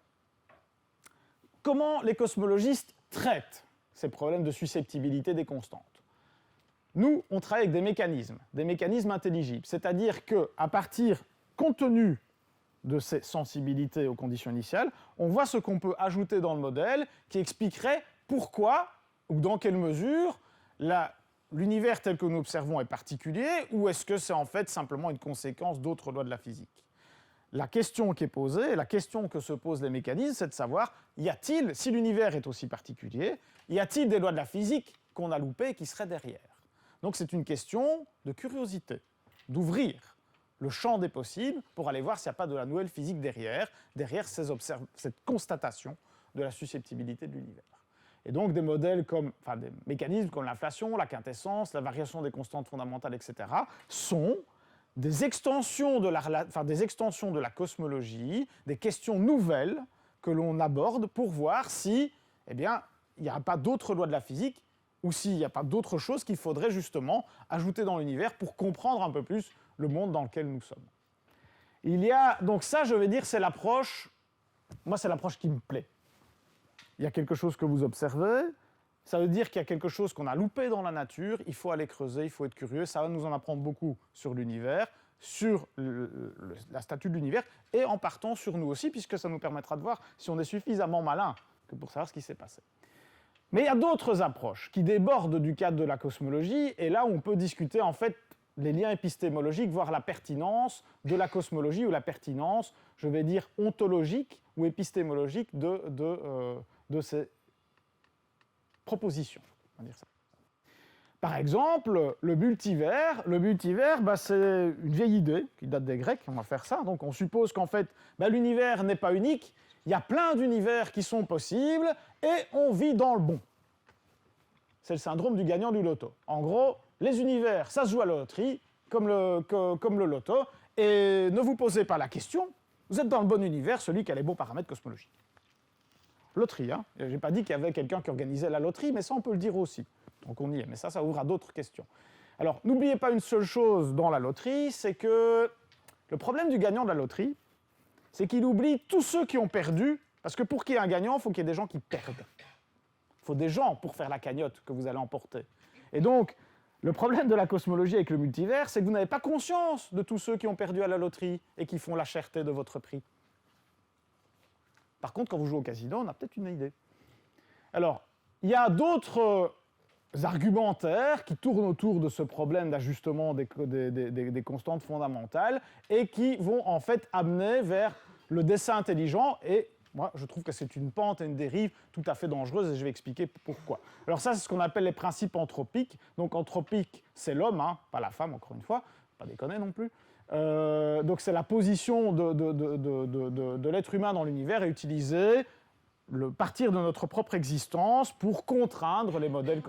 comment les cosmologistes traitent ces problèmes de susceptibilité des constantes? Nous, on travaille avec des mécanismes intelligibles, c'est-à-dire qu'à partir, compte tenu de ces sensibilités aux conditions initiales, on voit ce qu'on peut ajouter dans le modèle qui expliquerait pourquoi ou dans quelle mesure l'univers tel que nous observons est particulier ou est-ce que c'est en fait simplement une conséquence d'autres lois de la physique. La question qui est posée, la question que se posent les mécanismes, c'est de savoir, si l'univers est aussi particulier, y a-t-il des lois de la physique qu'on a loupées et qui seraient derrière? Donc c'est une question de curiosité. d'ouvrir le champ des possibles pour aller voir s'il n'y a pas de la nouvelle physique derrière cette constatation de la susceptibilité de l'univers. Et donc des modèles des mécanismes comme l'inflation, la quintessence, la variation des constantes fondamentales, etc., sont des extensions de la cosmologie, des questions nouvelles que l'on aborde pour voir si, il n'y a pas d'autres lois de la physique ou s'il n'y a pas d'autres choses qu'il faudrait justement ajouter dans l'univers pour comprendre un peu plus le monde dans lequel nous sommes. Donc ça, je vais dire, c'est l'approche qui me plaît. Il y a quelque chose que vous observez, ça veut dire qu'il y a quelque chose qu'on a loupé dans la nature, il faut aller creuser, il faut être curieux, ça va nous en apprendre beaucoup sur l'univers, sur la statue de l'univers, et en partant sur nous aussi, puisque ça nous permettra de voir si on est suffisamment malin que pour savoir ce qui s'est passé. Mais il y a d'autres approches qui débordent du cadre de la cosmologie, et là on peut discuter en fait les liens épistémologiques, voire la pertinence de la cosmologie, ou la pertinence, je vais dire, ontologique ou épistémologique de ces propositions. On va dire ça. Par exemple, le multivers, c'est une vieille idée qui date des Grecs, on va faire ça. Donc on suppose qu'en fait, l'univers n'est pas unique, il y a plein d'univers qui sont possibles, et on vit dans le bon. C'est le syndrome du gagnant du loto. En gros, les univers, ça se joue à la loterie, comme le loto, et ne vous posez pas la question, vous êtes dans le bon univers, celui qui a les bons paramètres cosmologiques. Loterie, hein. Je n'ai pas dit qu'il y avait quelqu'un qui organisait la loterie, mais ça on peut le dire aussi. Donc on y est, mais ça ouvre à d'autres questions. Alors, n'oubliez pas une seule chose dans la loterie, c'est que le problème du gagnant de la loterie, c'est qu'il oublie tous ceux qui ont perdu, parce que pour qu'il y ait un gagnant, il faut qu'il y ait des gens qui perdent. Il faut des gens pour faire la cagnotte que vous allez emporter. Et donc, le problème de la cosmologie avec le multivers, c'est que vous n'avez pas conscience de tous ceux qui ont perdu à la loterie et qui font la cherté de votre prix. Par contre, quand vous jouez au casino, on a peut-être une idée. Alors, il y a d'autres argumentaires qui tournent autour de ce problème d'ajustement des constantes fondamentales et qui vont en fait amener vers le dessin intelligent, et moi je trouve que c'est une pente et une dérive tout à fait dangereuse, et je vais expliquer pourquoi. Alors ça, c'est ce qu'on appelle les principes anthropiques. Donc anthropique, c'est l'homme, hein, pas la femme, encore une fois, pas déconner non plus. Donc c'est la position de l'être humain dans l'univers, et utiliser partir de notre propre existence pour contraindre les modèles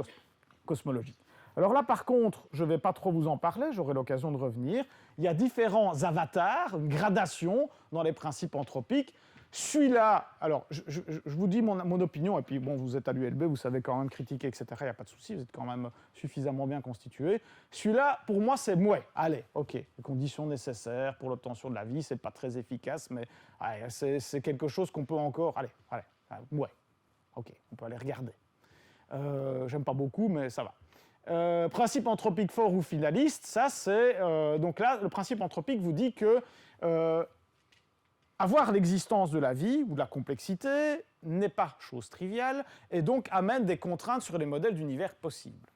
cosmologiques. Alors là, par contre, je ne vais pas trop vous en parler, j'aurai l'occasion de revenir. Il y a différents avatars, une gradation dans les principes anthropiques. Celui-là, alors je vous dis mon opinion, et puis bon, vous êtes à l'ULB, vous savez quand même critiquer, etc., il n'y a pas de souci, vous êtes quand même suffisamment bien constitué. Celui-là, pour moi, c'est mouais. Allez, ok, les conditions nécessaires pour l'obtention de la vie, c'est pas très efficace, mais allez, c'est quelque chose qu'on peut encore... Allez, ouais, ok, on peut aller regarder. J'aime pas beaucoup, mais ça va. Principe anthropique fort ou finaliste, ça c'est... donc là, le principe anthropique vous dit que avoir l'existence de la vie ou de la complexité n'est pas chose triviale, et donc amène des contraintes sur les modèles d'univers possibles.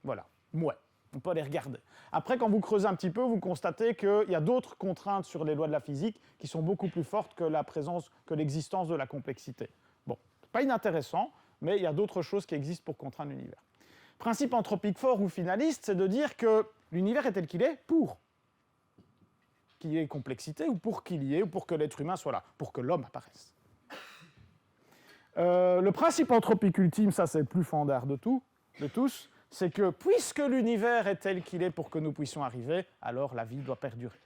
Voilà, ouais, on peut aller regarder. Après, quand vous creusez un petit peu, vous constatez qu'il y a d'autres contraintes sur les lois de la physique qui sont beaucoup plus fortes que l'existence de la complexité. Bon, pas inintéressant, mais il y a d'autres choses qui existent pour contraindre l'univers. Principe anthropique fort ou finaliste, c'est de dire que l'univers est tel qu'il est pour qu'il y ait complexité, ou pour qu'il y ait, ou pour que l'être humain soit là, pour que l'homme apparaisse. Le principe anthropique ultime, ça c'est le plus fandard de tous, c'est que puisque l'univers est tel qu'il est pour que nous puissions arriver, alors la vie doit perdurer.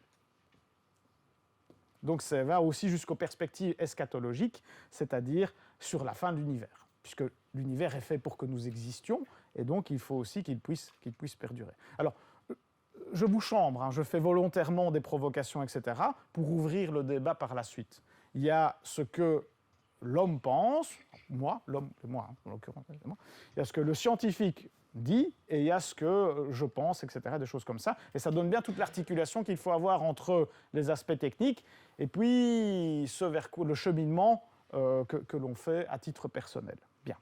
Donc ça va aussi jusqu'aux perspectives eschatologiques, c'est-à-dire sur la fin de l'univers, puisque l'univers est fait pour que nous existions, et donc il faut aussi qu'il puisse perdurer. Alors, je vous chambre, hein, je fais volontairement des provocations, etc., pour ouvrir le débat par la suite. Il y a ce que l'homme pense, l'homme, moi, hein, en l'occurrence, il y a ce que le scientifique dit, et il y a ce que je pense, etc., des choses comme ça. Et ça donne bien toute l'articulation qu'il faut avoir entre les aspects techniques et puis ce vers quoi, le cheminement que l'on fait à titre personnel. Bien.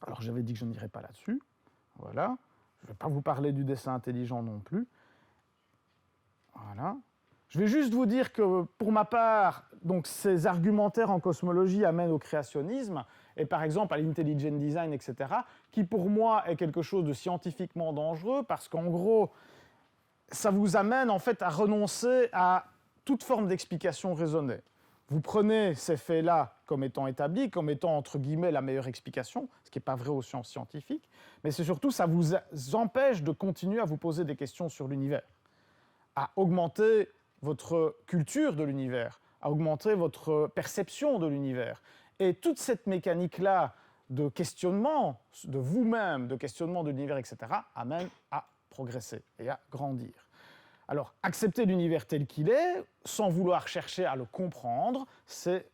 Alors j'avais dit que je n'irais pas là-dessus. Voilà. Je ne vais pas vous parler du dessin intelligent non plus. Voilà. Je vais juste vous dire que, pour ma part, donc, ces argumentaires en cosmologie amènent au créationnisme, et par exemple à l'intelligent design, etc., qui pour moi est quelque chose de scientifiquement dangereux, parce qu'en gros, ça vous amène en fait à renoncer à toute forme d'explication raisonnée. Vous prenez ces faits-là comme étant établis, comme étant entre guillemets la meilleure explication, ce qui n'est pas vrai aux sciences scientifiques, mais c'est surtout ça vous empêche de continuer à vous poser des questions sur l'univers, à augmenter votre culture de l'univers, à augmenter votre perception de l'univers. Et toute cette mécanique-là de questionnement de vous-même, de questionnement de l'univers, etc., amène à progresser et à grandir. Alors, accepter l'univers tel qu'il est, sans vouloir chercher à le comprendre, c'est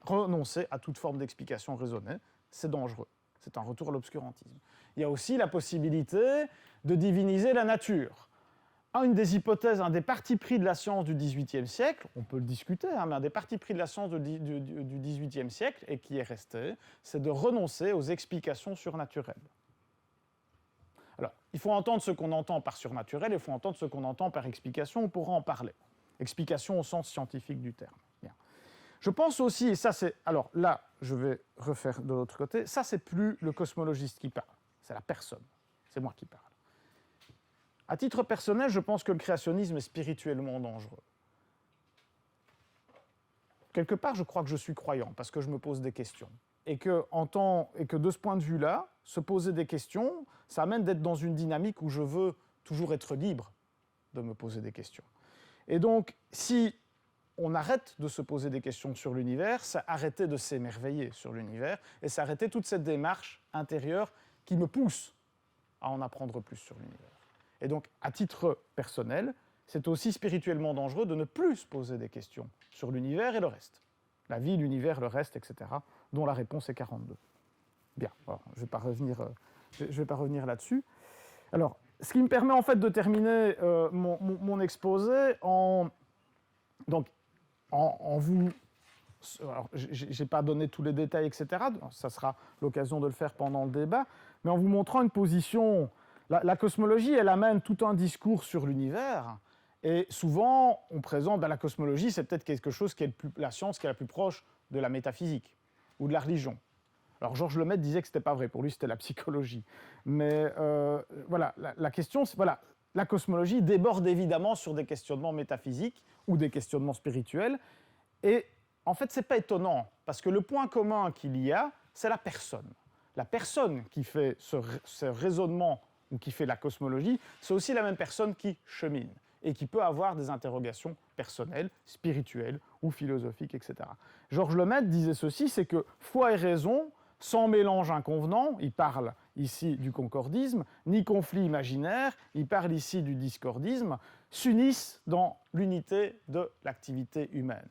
renoncer à toute forme d'explication raisonnée. C'est dangereux. C'est un retour à l'obscurantisme. Il y a aussi la possibilité de diviniser la nature. Une des hypothèses, un des partis pris de la science du XVIIIe siècle, on peut le discuter, mais un des partis pris de la science du XVIIIe siècle, et qui est resté, c'est de renoncer aux explications surnaturelles. Alors, il faut entendre ce qu'on entend par surnaturel, il faut entendre ce qu'on entend par explication, on pourra en parler. Explication au sens scientifique du terme. Bien. Je pense aussi, et ça c'est... Alors là, je vais refaire de l'autre côté, ça c'est plus le cosmologiste qui parle, c'est la personne, c'est moi qui parle. À titre personnel, je pense que le créationnisme est spirituellement dangereux. Quelque part, je crois que je suis croyant, parce que je me pose des questions. Et que de ce point de vue-là, se poser des questions, ça amène d'être dans une dynamique où je veux toujours être libre de me poser des questions. Et donc, si on arrête de se poser des questions sur l'univers, c'est arrêter de s'émerveiller sur l'univers, et c'est arrêter toute cette démarche intérieure qui me pousse à en apprendre plus sur l'univers. Et donc, à titre personnel, c'est aussi spirituellement dangereux de ne plus se poser des questions sur l'univers et le reste. La vie, l'univers, le reste, etc., dont la réponse est 42. Bien, alors, je ne vais pas revenir là-dessus. Alors, ce qui me permet en fait de terminer mon exposé en vous... Alors, je n'ai pas donné tous les détails, etc., ça sera l'occasion de le faire pendant le débat, mais en vous montrant une position... La cosmologie, elle amène tout un discours sur l'univers, et souvent, on présente la cosmologie, c'est peut-être quelque chose qui est la science qui est la plus proche de la métaphysique ou de la religion. Alors Georges Lemaitre disait que ce n'était pas vrai, pour lui c'était la psychologie. Mais voilà, la question, c'est, voilà, la cosmologie déborde évidemment sur des questionnements métaphysiques ou des questionnements spirituels, et en fait, ce n'est pas étonnant, parce que le point commun qu'il y a, c'est la personne. La personne qui fait ce raisonnement ou qui fait la cosmologie, c'est aussi la même personne qui chemine et qui peut avoir des interrogations personnelles, spirituelles ou philosophiques, etc. Georges Lemaitre disait ceci, c'est que foi et raison, sans mélange inconvenant, il parle ici du concordisme, ni conflit imaginaire, il parle ici du discordisme, s'unissent dans l'unité de l'activité humaine.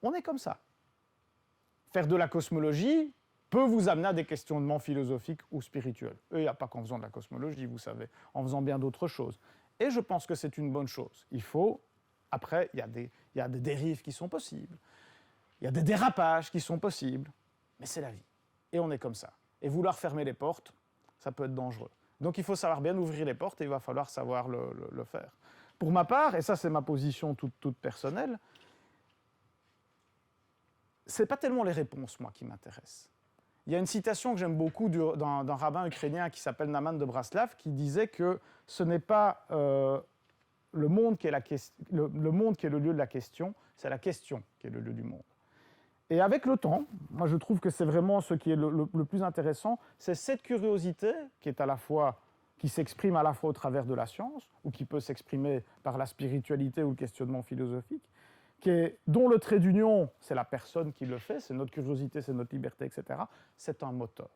On est comme ça. Faire de la cosmologie peut vous amener à des questionnements philosophiques ou spirituels. Et il n'y a pas qu'en faisant de la cosmologie, vous savez, en faisant bien d'autres choses. Et je pense que c'est une bonne chose. Il faut, après, il y a des dérives qui sont possibles, il y a des dérapages qui sont possibles, mais c'est la vie. Et on est comme ça. Et vouloir fermer les portes, ça peut être dangereux. Donc il faut savoir bien ouvrir les portes et il va falloir savoir le faire. Pour ma part, et ça c'est ma position toute personnelle, ce n'est pas tellement les réponses, moi, qui m'intéressent. Il y a une citation que j'aime beaucoup d'un rabbin ukrainien qui s'appelle Naman de Braslav, qui disait que ce n'est pas le monde qui est le lieu de la question, c'est la question qui est le lieu du monde. Et avec le temps, moi je trouve que c'est vraiment ce qui est le plus intéressant, c'est cette curiosité qui s'exprime à la fois au travers de la science, ou qui peut s'exprimer par la spiritualité ou le questionnement philosophique, dont le trait d'union, c'est la personne qui le fait, c'est notre curiosité, c'est notre liberté, etc. C'est un moteur.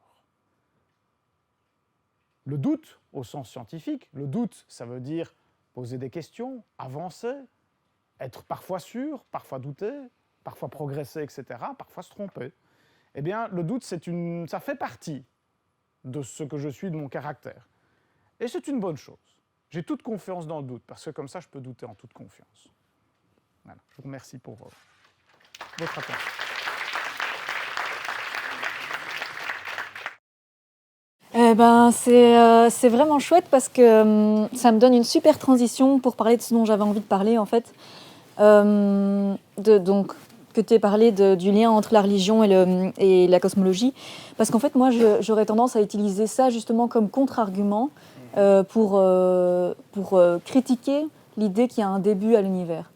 Le doute, au sens scientifique, le doute, ça veut dire poser des questions, avancer, être parfois sûr, parfois douter, parfois progresser, etc., parfois se tromper. Eh bien, le doute, ça fait partie de ce que je suis, de mon caractère. Et c'est une bonne chose. J'ai toute confiance dans le doute, parce que comme ça, je peux douter en toute confiance. Voilà. Je vous remercie pour votre attention. C'est vraiment chouette parce que ça me donne une super transition pour parler de ce dont j'avais envie de parler en fait. Donc, que tu aies parlé du lien entre la religion et la cosmologie. Parce qu'en fait, moi, j'aurais tendance à utiliser ça justement comme contre-argument pour critiquer l'idée qu'il y a un début à l'univers.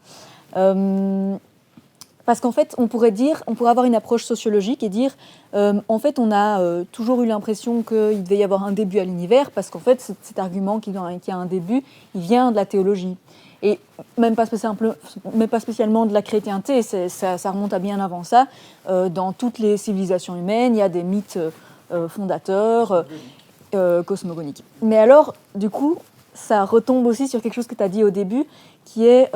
Parce qu'en fait, on pourrait avoir une approche sociologique et dire, en fait, on a toujours eu l'impression qu'il devait y avoir un début à l'univers, parce qu'en fait, cet argument qu'il y a un début, il vient de la théologie. Et même pas spécialement de la chrétienté, ça remonte à bien avant ça. Dans toutes les civilisations humaines, il y a des mythes fondateurs, cosmogoniques. Mais alors, du coup, ça retombe aussi sur quelque chose que tu as dit au début, qui est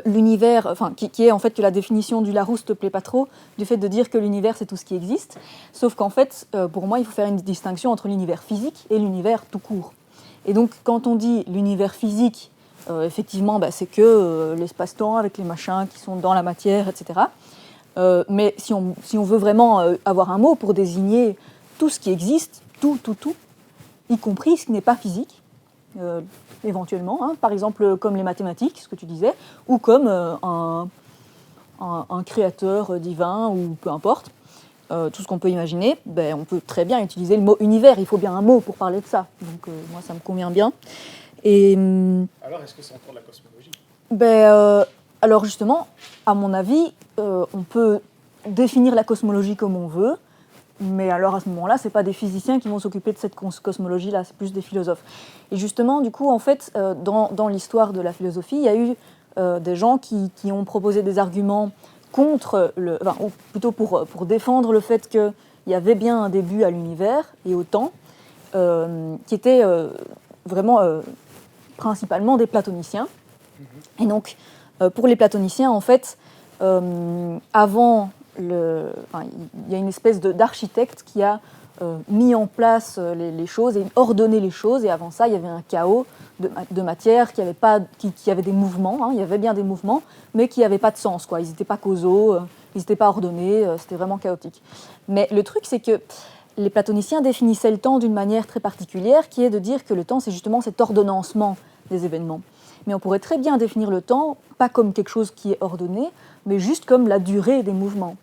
l'univers, enfin, qui est en fait que la définition du Larousse te plaît pas trop, du fait de dire que l'univers c'est tout ce qui existe. Sauf qu'en fait, pour moi, il faut faire une distinction entre l'univers physique et l'univers tout court. Et donc, quand on dit l'univers physique, effectivement, c'est que l'espace-temps avec les machins qui sont dans la matière, etc. Mais si on veut vraiment avoir un mot pour désigner tout ce qui existe, tout, y compris ce qui n'est pas physique, éventuellement, hein, par exemple comme les mathématiques, ce que tu disais, ou comme un créateur divin, ou peu importe, tout ce qu'on peut imaginer, on peut très bien utiliser le mot univers, il faut bien un mot pour parler de ça, donc moi ça me convient bien. Et, alors est-ce que c'est encore de la cosmologie ? Alors justement, à mon avis, on peut définir la cosmologie comme on veut, mais alors à ce moment-là, ce n'est pas des physiciens qui vont s'occuper de cette cosmologie-là, c'est plus des philosophes. Et justement, du coup, en fait, dans l'histoire de la philosophie, il y a eu des gens qui ont proposé des arguments contre, ou plutôt pour défendre le fait qu'il y avait bien un début à l'univers et au temps, qui étaient vraiment principalement des platoniciens. Et donc, pour les platoniciens, en fait, avant... il y a une espèce d'architecte qui a mis en place les choses et ordonné les choses. Et avant ça, il y avait un chaos de matière qui avait des mouvements. Hein, il y avait bien des mouvements, mais qui n'avaient pas de sens, quoi. Ils n'étaient pas causaux, ils n'étaient pas ordonnés, c'était vraiment chaotique. Mais le truc, c'est que les platoniciens définissaient le temps d'une manière très particulière, qui est de dire que le temps, c'est justement cet ordonnancement des événements. Mais on pourrait très bien définir le temps, pas comme quelque chose qui est ordonné, mais juste comme la durée des mouvements.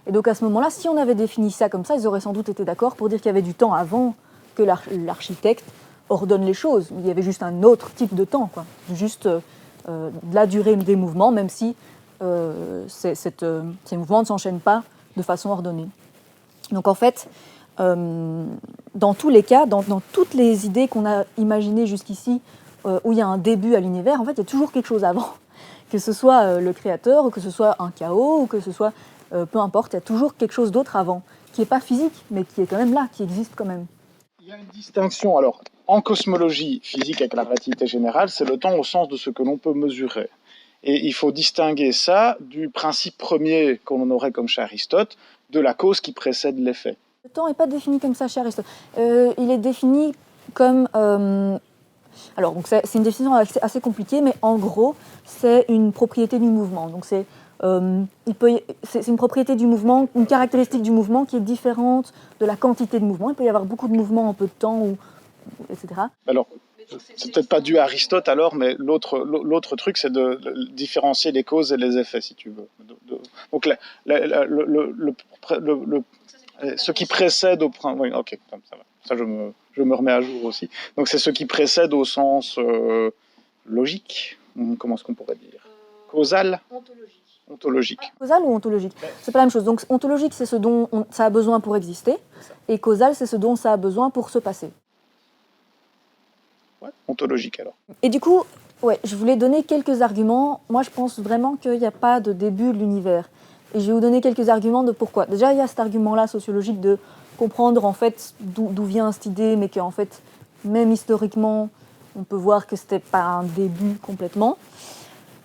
Et donc à ce moment-là, si on avait défini ça comme ça, ils auraient sans doute été d'accord pour dire qu'il y avait du temps avant que l'architecte ordonne les choses. Il y avait juste un autre type de temps, quoi. Juste de la durée des mouvements, même si ces mouvements ne s'enchaînent pas de façon ordonnée. Donc en fait, dans tous les cas, dans toutes les idées qu'on a imaginées jusqu'ici, où il y a un début à l'univers, en fait, il y a toujours quelque chose avant. Que ce soit le créateur, ou que ce soit un chaos, ou que ce soit... peu importe, il y a toujours quelque chose d'autre avant, qui n'est pas physique, mais qui est quand même là, qui existe quand même. Il y a une distinction, alors, en cosmologie physique avec la relativité générale, c'est le temps au sens de ce que l'on peut mesurer. Et il faut distinguer ça du principe premier qu'on aurait comme chez Aristote, de la cause qui précède l'effet. Le temps n'est pas défini comme ça chez Aristote. Il est défini comme... Alors, donc c'est une définition assez compliquée, mais en gros, c'est une propriété du mouvement. Donc c'est une propriété du mouvement, une caractéristique du mouvement qui est différente de la quantité de mouvement. Il peut y avoir beaucoup de mouvements en peu de temps, etc. Alors, c'est peut-être pas dû à Aristote alors, mais l'autre truc, c'est de différencier les causes et les effets, si tu veux. Donc, ce qui précède au printemps... Oui, ok, ça va. Ça, je me remets à jour aussi. Donc, c'est ce qui précède au sens logique, comment est-ce qu'on pourrait dire ? Causal ? Ontologique. Causal ou ontologique ? C'est pas la même chose. Donc, ontologique, c'est ce dont ça a besoin pour exister, et causal, c'est ce dont ça a besoin pour se passer. Ouais, ontologique alors. Et du coup, je voulais donner quelques arguments. Moi, je pense vraiment qu'il n'y a pas de début de l'univers. Et je vais vous donner quelques arguments de pourquoi. Déjà, il y a cet argument-là sociologique de comprendre en fait d'où vient cette idée, mais qu'en fait, même historiquement, on peut voir que c'était pas un début complètement.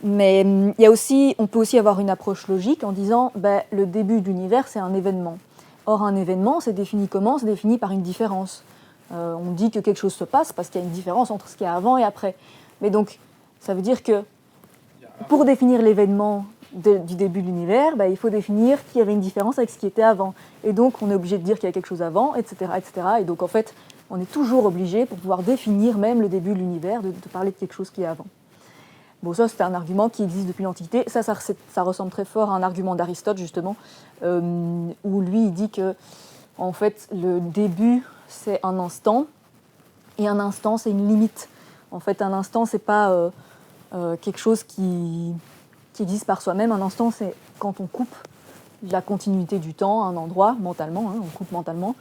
Mais on peut aussi avoir une approche logique en disant le début de l'univers, c'est un événement. Or, un événement, c'est défini comment ? C'est défini par une différence. On dit que quelque chose se passe parce qu'il y a une différence entre ce qu'il y a avant et après. Mais donc, ça veut dire que pour définir l'événement du début de l'univers, il faut définir qu'il y avait une différence avec ce qui était avant. Et donc, on est obligé de dire qu'il y a quelque chose avant, etc., etc. Et donc, en fait, on est toujours obligé, pour pouvoir définir même le début de l'univers, de parler de quelque chose qui est avant. Bon, ça, c'est un argument qui existe depuis l'Antiquité. Ça ressemble très fort à un argument d'Aristote, justement, où lui, il dit que, en fait, le début, c'est un instant, Et un instant, c'est une limite. En fait, un instant, c'est pas quelque chose qui existe par soi-même. Un instant, c'est quand on coupe la continuité du temps, un endroit, mentalement, hein, on coupe mentalement,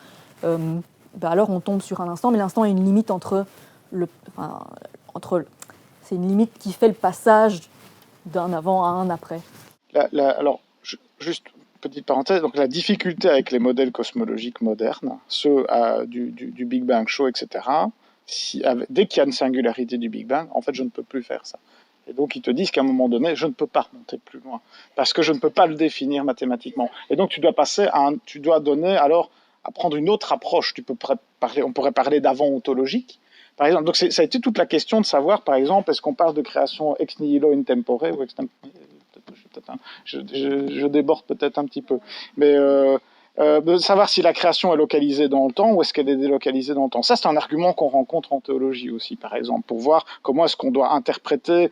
alors on tombe sur un instant, mais l'instant a une limite c'est une limite qui fait le passage d'un avant à un après. Alors, juste petite parenthèse, donc la difficulté avec les modèles cosmologiques modernes, ceux du Big Bang Show, etc., dès qu'il y a une singularité du Big Bang, en fait, je ne peux plus faire ça. Et donc, ils te disent qu'à un moment donné, je ne peux pas remonter plus loin, parce que je ne peux pas le définir mathématiquement. Et donc, tu dois donner, alors, à prendre une autre approche. On pourrait parler d'avant ontologique, par exemple. Donc, ça a été toute la question de savoir, par exemple, est-ce qu'on parle de création ex nihilo in tempore ou ex tempore. Je déborde peut-être un petit peu, mais de savoir si la création est localisée dans le temps ou est-ce qu'elle est délocalisée dans le temps. Ça, c'est un argument qu'on rencontre en théologie aussi, par exemple, pour voir comment est-ce qu'on doit interpréter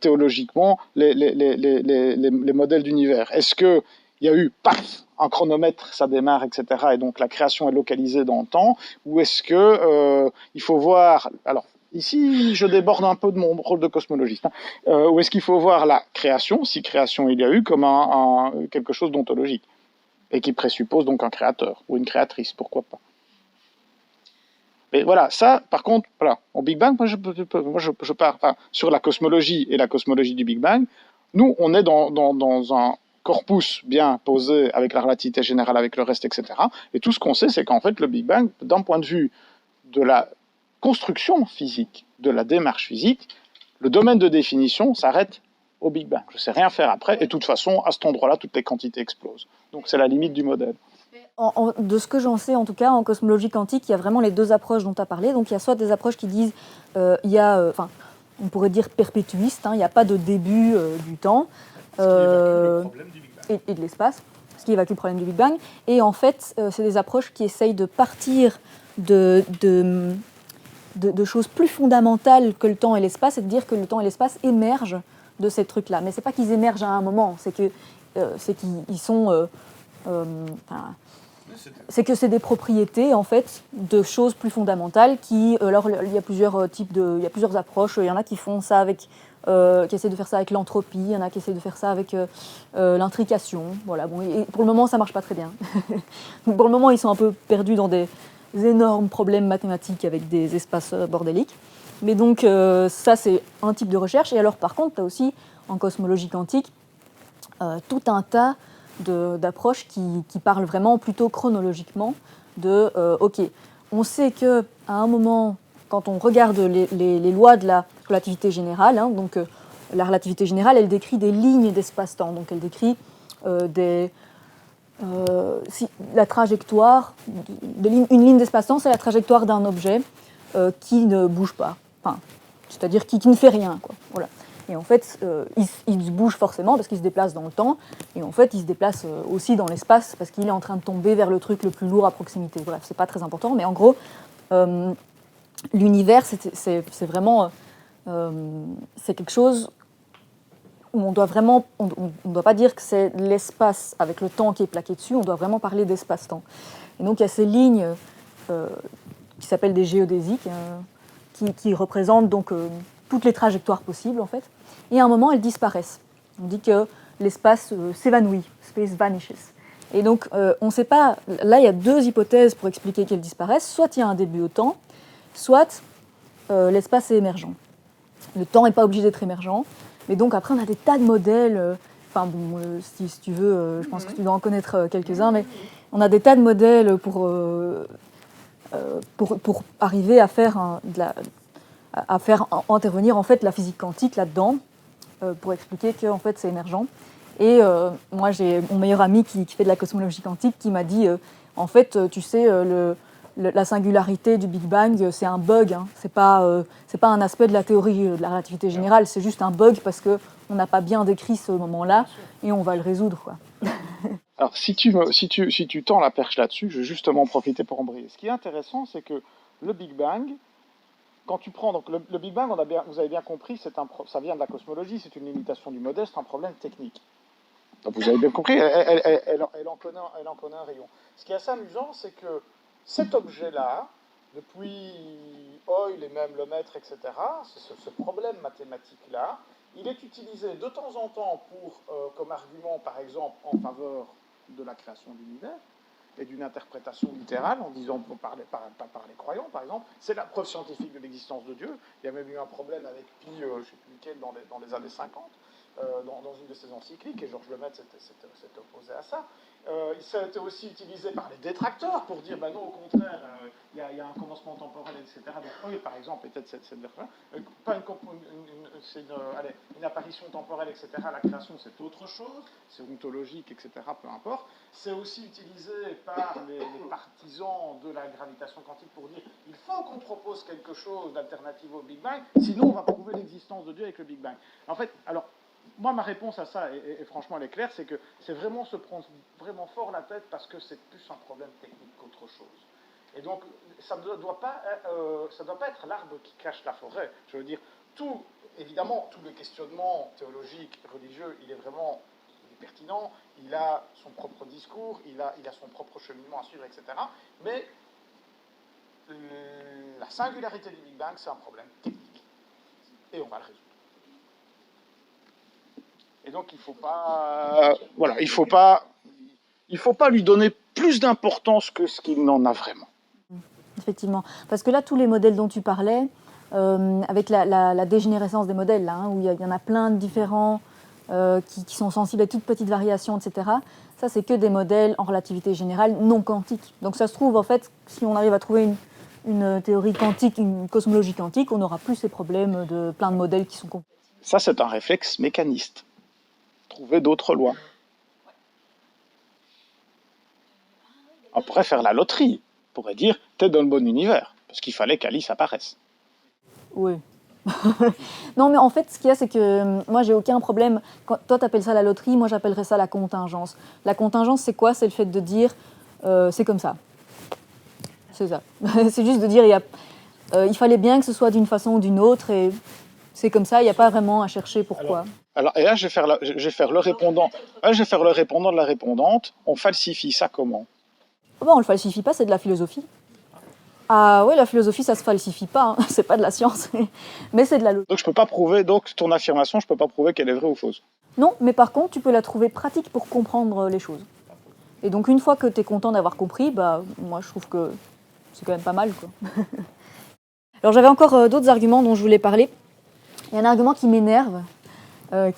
théologiquement les modèles d'univers. Est-ce qu'il y a eu, paf, un chronomètre, ça démarre, etc., et donc la création est localisée dans le temps, ou est-ce que il faut voir... Alors, ici, je déborde un peu de mon rôle de cosmologiste. Ou est-ce qu'il faut voir la création, si création il y a eu, comme quelque chose d'ontologique, et qui présuppose donc un créateur, ou une créatrice, pourquoi pas. Mais voilà, ça, par contre, voilà, au Big Bang, moi je pars sur la cosmologie et la cosmologie du Big Bang. Nous, on est dans un corpus bien posé avec la relativité générale, avec le reste, etc. Et tout ce qu'on sait, c'est qu'en fait, le Big Bang, d'un point de vue de la construction physique, de la démarche physique, le domaine de définition s'arrête au Big Bang. Je ne sais rien faire après, et de toute façon, à cet endroit-là, toutes les quantités explosent. Donc c'est la limite du modèle. De ce que j'en sais, en tout cas, en cosmologie quantique, il y a vraiment les deux approches dont tu as parlé. Donc il y a soit des approches qui disent, on pourrait dire perpétuiste, il n'y a pas de début du temps. Ce qui évacue le problème du Big Bang. Et de l'espace, ce qui évacue le problème du Big Bang. Et en fait, c'est des approches qui essayent de partir de choses plus fondamentales que le temps et l'espace, et de dire que le temps et l'espace émergent de ces trucs-là. Mais c'est pas qu'ils émergent à un moment, c'est qu'ils sont... c'est que c'est des propriétés en fait de choses plus fondamentales qui alors il y a plusieurs approches. Il y en a qui font ça avec qui essaient de faire ça avec l'entropie, il y en a qui essaient de faire ça avec l'intrication. Voilà, bon, et pour le moment ça marche pas très bien. Pour le moment ils sont un peu perdus dans des énormes problèmes mathématiques avec des espaces bordéliques. Mais donc ça c'est un type de recherche. Et alors par contre tu as aussi en cosmologie quantique tout un tas d'approches qui parlent vraiment plutôt chronologiquement de ok, on sait qu'à un moment, quand on regarde les lois de la relativité générale, donc la relativité générale, elle décrit des lignes d'espace-temps, donc elle décrit la trajectoire, une ligne d'espace-temps, c'est la trajectoire d'un objet qui ne bouge pas, c'est-à-dire qui ne fait rien, quoi. Voilà. Et en fait, il bouge forcément parce qu'il se déplace dans le temps, et en fait, il se déplace aussi dans l'espace parce qu'il est en train de tomber vers le truc le plus lourd à proximité. Bref, c'est pas très important, mais en gros, l'univers, c'est vraiment... c'est quelque chose où on doit vraiment... On ne doit pas dire que c'est l'espace avec le temps qui est plaqué dessus, on doit vraiment parler d'espace-temps. Et donc, il y a ces lignes qui s'appellent des géodésiques, qui représentent donc... toutes les trajectoires possibles, en fait, et à un moment, elles disparaissent. On dit que l'espace s'évanouit, space vanishes. Et donc, on ne sait pas... Là, il y a deux hypothèses pour expliquer qu'elles disparaissent. Soit il y a un début au temps, soit l'espace est émergent. Le temps n'est pas obligé d'être émergent, mais donc après, on a des tas de modèles... si tu veux, je pense que tu dois en connaître quelques-uns, mais on a des tas de modèles pour arriver à faire à faire intervenir en fait la physique quantique là-dedans pour expliquer que en fait c'est émergent. Et moi j'ai mon meilleur ami qui fait de la cosmologie quantique qui m'a dit en fait tu sais la singularité du Big Bang c'est un bug, c'est pas un aspect de la théorie de la relativité générale, c'est juste un bug parce que on n'a pas bien décrit ce moment-là et on va le résoudre, quoi. Alors si tu tends la perche là-dessus, je vais justement en profiter pour embrayer. Ce qui est intéressant, c'est que le Big Bang, quand tu prends donc le Big Bang, vous avez bien compris, ça vient de la cosmologie, c'est une limitation du modèle, c'est un problème technique. Donc vous avez bien compris, elle en connaît un rayon. Ce qui est assez amusant, c'est que cet objet-là, depuis Oi Boyle et même Lemaitre, etc., c'est ce problème mathématique-là. Il est utilisé de temps en temps comme argument, par exemple, en faveur de la création d'univers et d'une interprétation littérale, en disant par les croyants, par exemple, c'est la preuve scientifique de l'existence de Dieu. Il y a même eu un problème avec Pie, je ne sais plus lequel, dans les années 50, dans une de ses encycliques, et Georges Lemaitre s'est opposé à ça. Ça a été aussi utilisé par les détracteurs pour dire, ben non, au contraire, il y a un commencement temporel, etc. Donc, oui, par exemple, peut-être cette version, pas une apparition temporelle, etc. La création, c'est autre chose, c'est ontologique, etc. Peu importe. C'est aussi utilisé par les partisans de la gravitation quantique pour dire, il faut qu'on propose quelque chose d'alternative au Big Bang, sinon on va prouver l'existence de Dieu avec le Big Bang. En fait, alors, moi, ma réponse à ça, et franchement elle est claire, c'est que c'est vraiment se prendre vraiment fort la tête parce que c'est plus un problème technique qu'autre chose. Et donc, ça ne doit pas être l'arbre qui cache la forêt. Je veux dire, évidemment, tout le questionnement théologique, religieux, il est pertinent, il a son propre discours, il a son propre cheminement à suivre, etc. Mais la singularité du Big Bang, c'est un problème technique. Et on va le résoudre. Et donc, il ne faut pas lui donner plus d'importance que ce qu'il n'en a vraiment. Effectivement. Parce que là, tous les modèles dont tu parlais, avec la dégénérescence des modèles, là, où il y en a plein de différents qui sont sensibles à toutes petites variations, etc., ça, c'est que des modèles en relativité générale non quantiques. Donc, ça se trouve, en fait, si on arrive à trouver une théorie quantique, une cosmologie quantique, on n'aura plus ces problèmes de plein de modèles qui sont complexes. Ça, c'est un réflexe mécaniste. Trouver d'autres lois. On pourrait faire la loterie. On pourrait dire, t'es dans le bon univers, parce qu'il fallait qu'Alice apparaisse. Oui. Non, mais en fait, ce qu'il y a, c'est que moi, j'ai aucun problème. Toi, tu appelles ça la loterie, moi, j'appellerais ça la contingence. La contingence, c'est quoi? C'est le fait de dire, c'est comme ça. C'est ça. C'est juste de dire, il fallait bien que ce soit d'une façon ou d'une autre, et c'est comme ça, il n'y a pas vraiment à chercher pourquoi. Alors, et là, je vais faire le répondant. Là, je vais faire le répondant de la répondante. On falsifie ça comment? Bon, on ne le falsifie pas, c'est de la philosophie. Ah oui, la philosophie, ça ne se falsifie pas, hein. C'est pas de la science, mais c'est de la logique. Donc je peux pas prouver, donc ton affirmation, je peux pas prouver qu'elle est vraie ou fausse. Non, mais par contre, tu peux la trouver pratique pour comprendre les choses. Et donc une fois que tu es content d'avoir compris, bah moi je trouve que c'est quand même pas mal, quoi. Alors j'avais encore d'autres arguments dont je voulais parler. Il y a un argument qui m'énerve,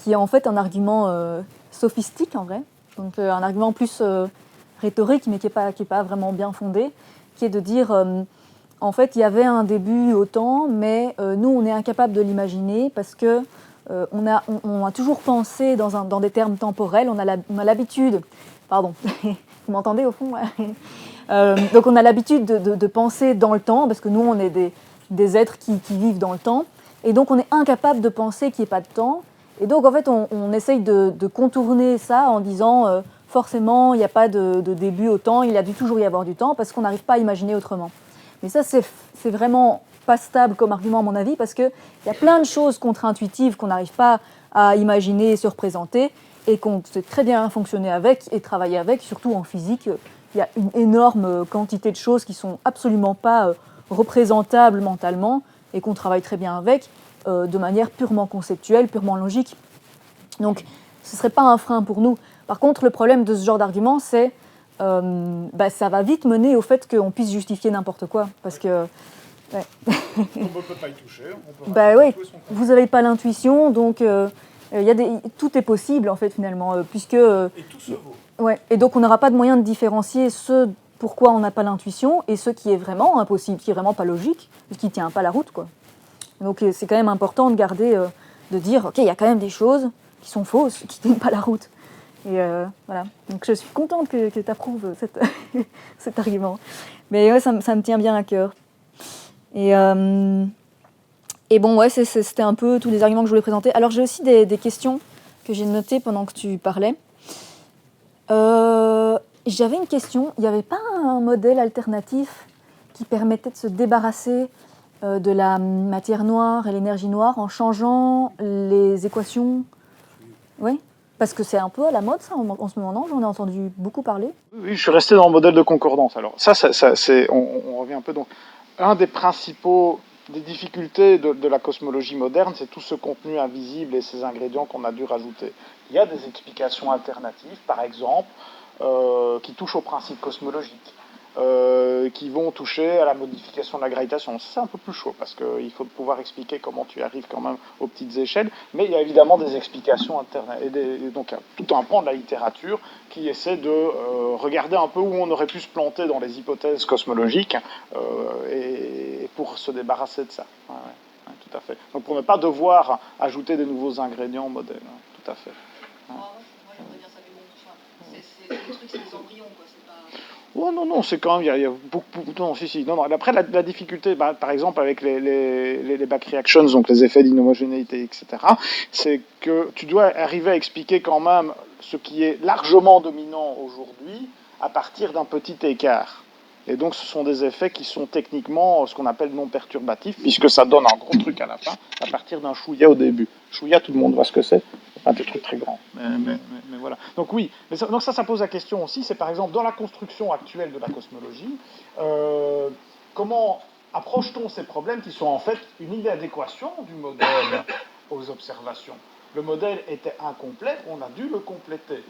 qui est en fait un argument sophistique en vrai, donc un argument plus rhétorique, mais qui est pas vraiment bien fondé, qui est de dire en fait il y avait un début au temps, mais nous on est incapable de l'imaginer parce que on a toujours pensé dans des termes temporels, on a l'habitude, pardon, vous m'entendez au fond donc on a l'habitude de penser dans le temps, parce que nous on est des êtres qui vivent dans le temps, et donc on est incapable de penser qu'il n'y ait pas de temps, et donc en fait on essaye de contourner ça en disant forcément il n'y a pas de début au temps, il a dû toujours y avoir du temps, parce qu'on n'arrive pas à imaginer autrement. Mais ça c'est vraiment pas stable comme argument à mon avis, parce qu'il y a plein de choses contre-intuitives qu'on n'arrive pas à imaginer et se représenter, et qu'on sait très bien fonctionner avec et travailler avec, surtout en physique. Il y a une énorme quantité de choses qui sont absolument pas représentables mentalement, et qu'on travaille très bien avec, de manière purement conceptuelle, purement logique. Donc ce ne serait pas un frein pour nous. Par contre, le problème de ce genre d'argument, c'est ça va vite mener au fait qu'on puisse justifier n'importe quoi, parce que ouais. On ne peut pas y toucher. Oui, vous n'avez pas l'intuition, donc tout est possible en fait finalement, puisque. Et tout se vaut. Ouais. Et donc on n'aura pas de moyen de différencier ce pourquoi on n'a pas l'intuition et ce qui est vraiment impossible, qui est vraiment pas logique, qui tient pas la route, quoi. Donc c'est quand même important de garder, de dire ok, il y a quand même des choses qui sont fausses, qui tiennent pas la route. Et voilà. Donc je suis contente que tu approuves cet argument. Mais ouais, ça me tient bien à cœur. Et bon, ouais, c'était un peu tous les arguments que je voulais présenter. Alors, j'ai aussi des questions que j'ai notées pendant que tu parlais. J'avais une question. Il n'y avait pas un modèle alternatif qui permettait de se débarrasser de la matière noire et l'énergie noire en changeant les équations? Oui, parce que c'est un peu à la mode, ça, en ce moment, non? J'en ai entendu beaucoup parler. Oui, je suis resté dans le modèle de concordance. Alors, ça on revient un peu donc. Un des principaux des difficultés de la cosmologie moderne, c'est tout ce contenu invisible et ces ingrédients qu'on a dû rajouter. Il y a des explications alternatives, par exemple, qui touchent au principe cosmologique, qui vont toucher à la modification de la gravitation. C'est un peu plus chaud, parce qu'il faut pouvoir expliquer comment tu arrives quand même aux petites échelles, mais il y a évidemment des explications alternatives. Et donc, il y a tout un pan de la littérature qui essaie de regarder un peu où on aurait pu se planter dans les hypothèses cosmologiques, et pour se débarrasser de ça. Ouais, ouais, ouais, tout à fait. Donc, pour ne pas devoir ajouter des nouveaux ingrédients modèles. Tout à fait. Moi, j'aimerais dire ça du monde. Enfin, c'est des trucs, c'est des embryons, quoi. C'est pas... Oh non, non, c'est quand même, il y a beaucoup, non, si. Non, non. Après, la difficulté, par exemple, avec les back reactions, donc les effets d'inhomogénéité, etc., c'est que tu dois arriver à expliquer quand même ce qui est largement dominant aujourd'hui à partir d'un petit écart. Et donc, ce sont des effets qui sont techniquement ce qu'on appelle non perturbatifs, puisque ça donne un gros truc à la fin, à partir d'un chouïa au début. Chouïa, tout le monde voit ce que c'est. Un des trucs très grands. Mais voilà. Donc oui, donc ça pose la question aussi, c'est par exemple dans la construction actuelle de la cosmologie, comment approche-t-on ces problèmes qui sont en fait une inadéquation du modèle aux observations. Le modèle était incomplet, on a dû le compléter.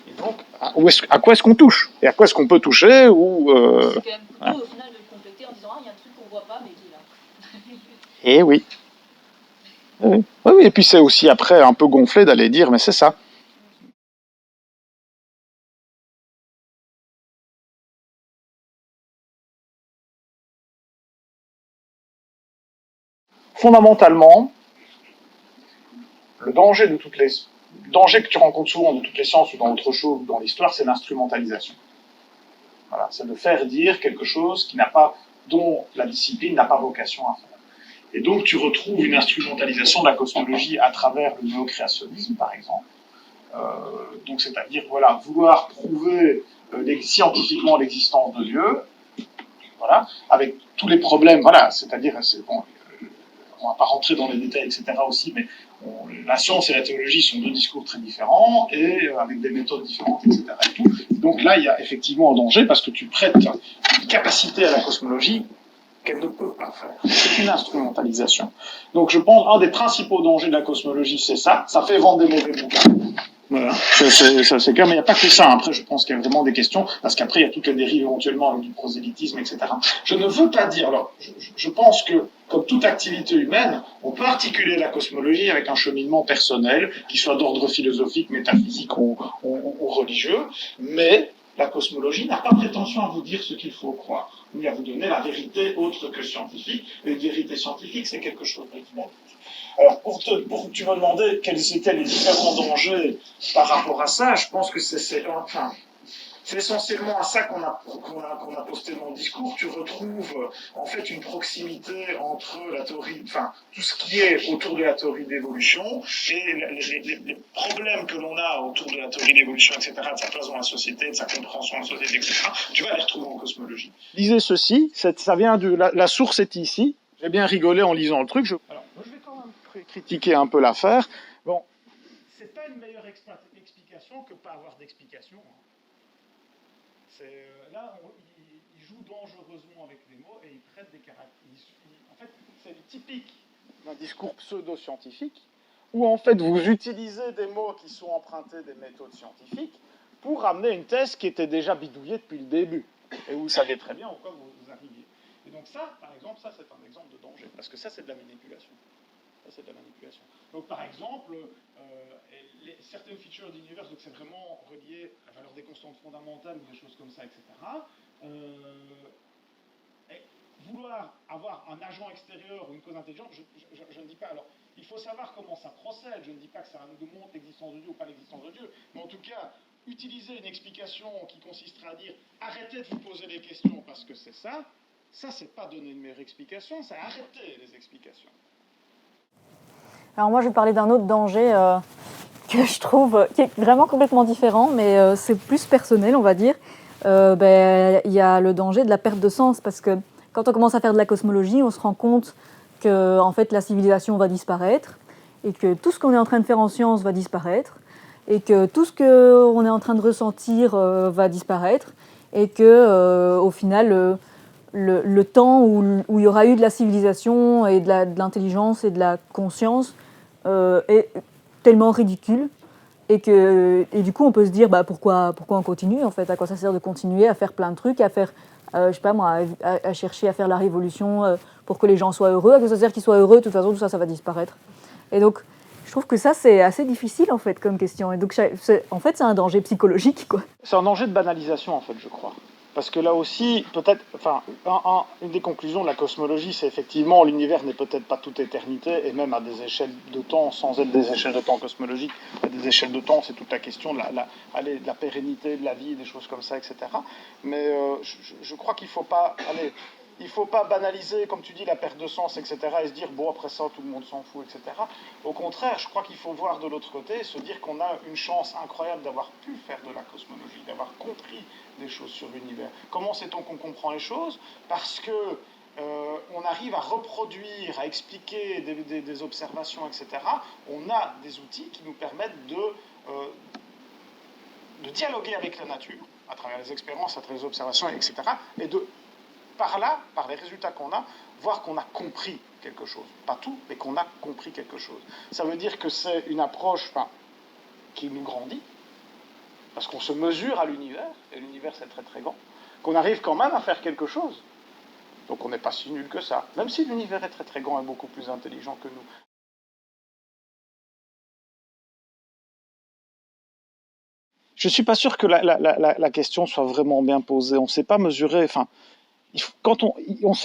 Et donc, à quoi est-ce qu'on touche? Et à quoi est-ce qu'on peut toucher ou C'est quand même plutôt au final de le compléter en disant il y a un truc qu'on voit pas mais qui est là. Eh oui. Oui, et puis c'est aussi après un peu gonflé d'aller dire mais c'est ça. Fondamentalement, le danger danger que tu rencontres souvent de toutes les sciences ou dans autre chose, dans l'histoire, c'est l'instrumentalisation. Voilà, c'est de faire dire quelque chose dont la discipline n'a pas vocation à faire. Et donc tu retrouves une instrumentalisation de la cosmologie à travers le néocréationnisme, par exemple. Donc c'est-à-dire vouloir prouver scientifiquement l'existence de Dieu, voilà, avec tous les problèmes, voilà, c'est-à-dire on ne va pas rentrer dans les détails, etc. aussi, mais la science et la théologie sont deux discours très différents et avec des méthodes différentes, etc. Et tout. Donc là, il y a effectivement un danger parce que tu prêtes une capacité à la cosmologie qu'elle ne peut pas faire. C'est une instrumentalisation. Donc je pense un des principaux dangers de la cosmologie, c'est ça. Ça fait vendre des mauvais bouquins. Voilà, c'est clair, mais il n'y a pas que ça. Après, je pense qu'il y a vraiment des questions, parce qu'après, il y a toutes les dérives éventuellement avec du prosélytisme, etc. Je ne veux pas dire, alors, je pense que, comme toute activité humaine, on peut articuler la cosmologie avec un cheminement personnel, qui soit d'ordre philosophique, métaphysique ou religieux, mais la cosmologie n'a pas prétention à vous dire ce qu'il faut croire, ni à vous donner la vérité autre que scientifique. Et une vérité scientifique, c'est quelque chose de dynamique. Alors, tu me demandais quels étaient les différents dangers par rapport à ça, je pense que c'est essentiellement à ça qu'on a posté dans le discours. Tu retrouves en fait une proximité entre la théorie, enfin, tout ce qui est autour de la théorie d'évolution et les problèmes que l'on a autour de la théorie d'évolution, etc., de sa place dans la société, de sa compréhension de la société, etc., tu vas les retrouver en cosmologie. Lisez ceci, ça vient la source est ici. J'ai bien rigolé en lisant le truc. Alors, je vais quand même critiquer un peu l'affaire. Bon, c'est pas une meilleure explication que pas avoir d'explication. Là, il joue dangereusement avec les mots et il traite des caractéristiques. En fait, c'est typique d'un discours pseudo-scientifique où en fait vous utilisez des mots qui sont empruntés des méthodes scientifiques pour amener une thèse qui était déjà bidouillée depuis le début et où vous savez très bien en quoi vous arriviez. Et donc ça, par exemple, ça c'est un exemple de danger parce que ça c'est de la manipulation. Ça c'est de la manipulation. Donc par exemple, certaines features d'univers, donc c'est vraiment relié à la valeur des constantes fondamentales ou des choses comme ça, etc. Et vouloir avoir un agent extérieur ou une cause intelligente, je ne dis pas. Alors, il faut savoir comment ça procède. Je ne dis pas que ça nous montre l'existence de Dieu ou pas l'existence de Dieu, mais en tout cas, utiliser une explication qui consisterait à dire arrêtez de vous poser des questions parce que c'est ça, c'est pas donner une meilleure explication, c'est arrêter les explications. Alors moi, je vais parler d'un autre danger que je trouve qui est vraiment complètement différent, mais c'est plus personnel, on va dire. Il y a le danger de la perte de sens, parce que quand on commence à faire de la cosmologie, on se rend compte que en fait, la civilisation va disparaître, et que tout ce qu'on est en train de faire en science va disparaître, et que tout ce qu'on est en train de ressentir va disparaître, et que au final, le temps où il y aura eu de la civilisation et de l'intelligence et de la conscience est tellement ridicule et du coup on peut se dire pourquoi on continue en fait, à quoi ça sert de continuer à faire plein de trucs, à faire je sais pas moi, à chercher à faire la révolution pour que les gens soient heureux, à quoi ça sert qu'ils soient heureux, de toute façon tout ça va disparaître. Et donc je trouve que ça c'est assez difficile en fait comme question, et donc en fait c'est un danger psychologique quoi. C'est un danger de banalisation, en fait, je crois. Parce que là aussi, peut-être, enfin, une des conclusions de la cosmologie, c'est effectivement l'univers n'est peut-être pas toute éternité, et même à des échelles de temps, sans être des échelles de temps cosmologiques, à des échelles de temps, c'est toute la question de la pérennité de la vie, des choses comme ça, etc. Mais je crois qu'il ne faut pas, il faut pas banaliser, comme tu dis, la perte de sens, etc., et se dire, bon, après ça, tout le monde s'en fout, etc. Au contraire, je crois qu'il faut voir de l'autre côté, se dire qu'on a une chance incroyable d'avoir pu faire de la cosmologie, d'avoir compris des choses sur l'univers. Comment sait-on qu'on comprend les choses? Parce que on arrive à reproduire, à expliquer des observations, etc. On a des outils qui nous permettent de dialoguer avec la nature, à travers les expériences, à travers les observations, etc. Et par là, par les résultats qu'on a, voir qu'on a compris quelque chose. Pas tout, mais qu'on a compris quelque chose. Ça veut dire que c'est une approche qui nous grandit, parce qu'on se mesure à l'univers, et l'univers c'est très très grand, qu'on arrive quand même à faire quelque chose. Donc on n'est pas si nul que ça, même si l'univers est très très grand et beaucoup plus intelligent que nous. Je ne suis pas sûr que la question soit vraiment bien posée. On ne sait pas mesurer, enfin,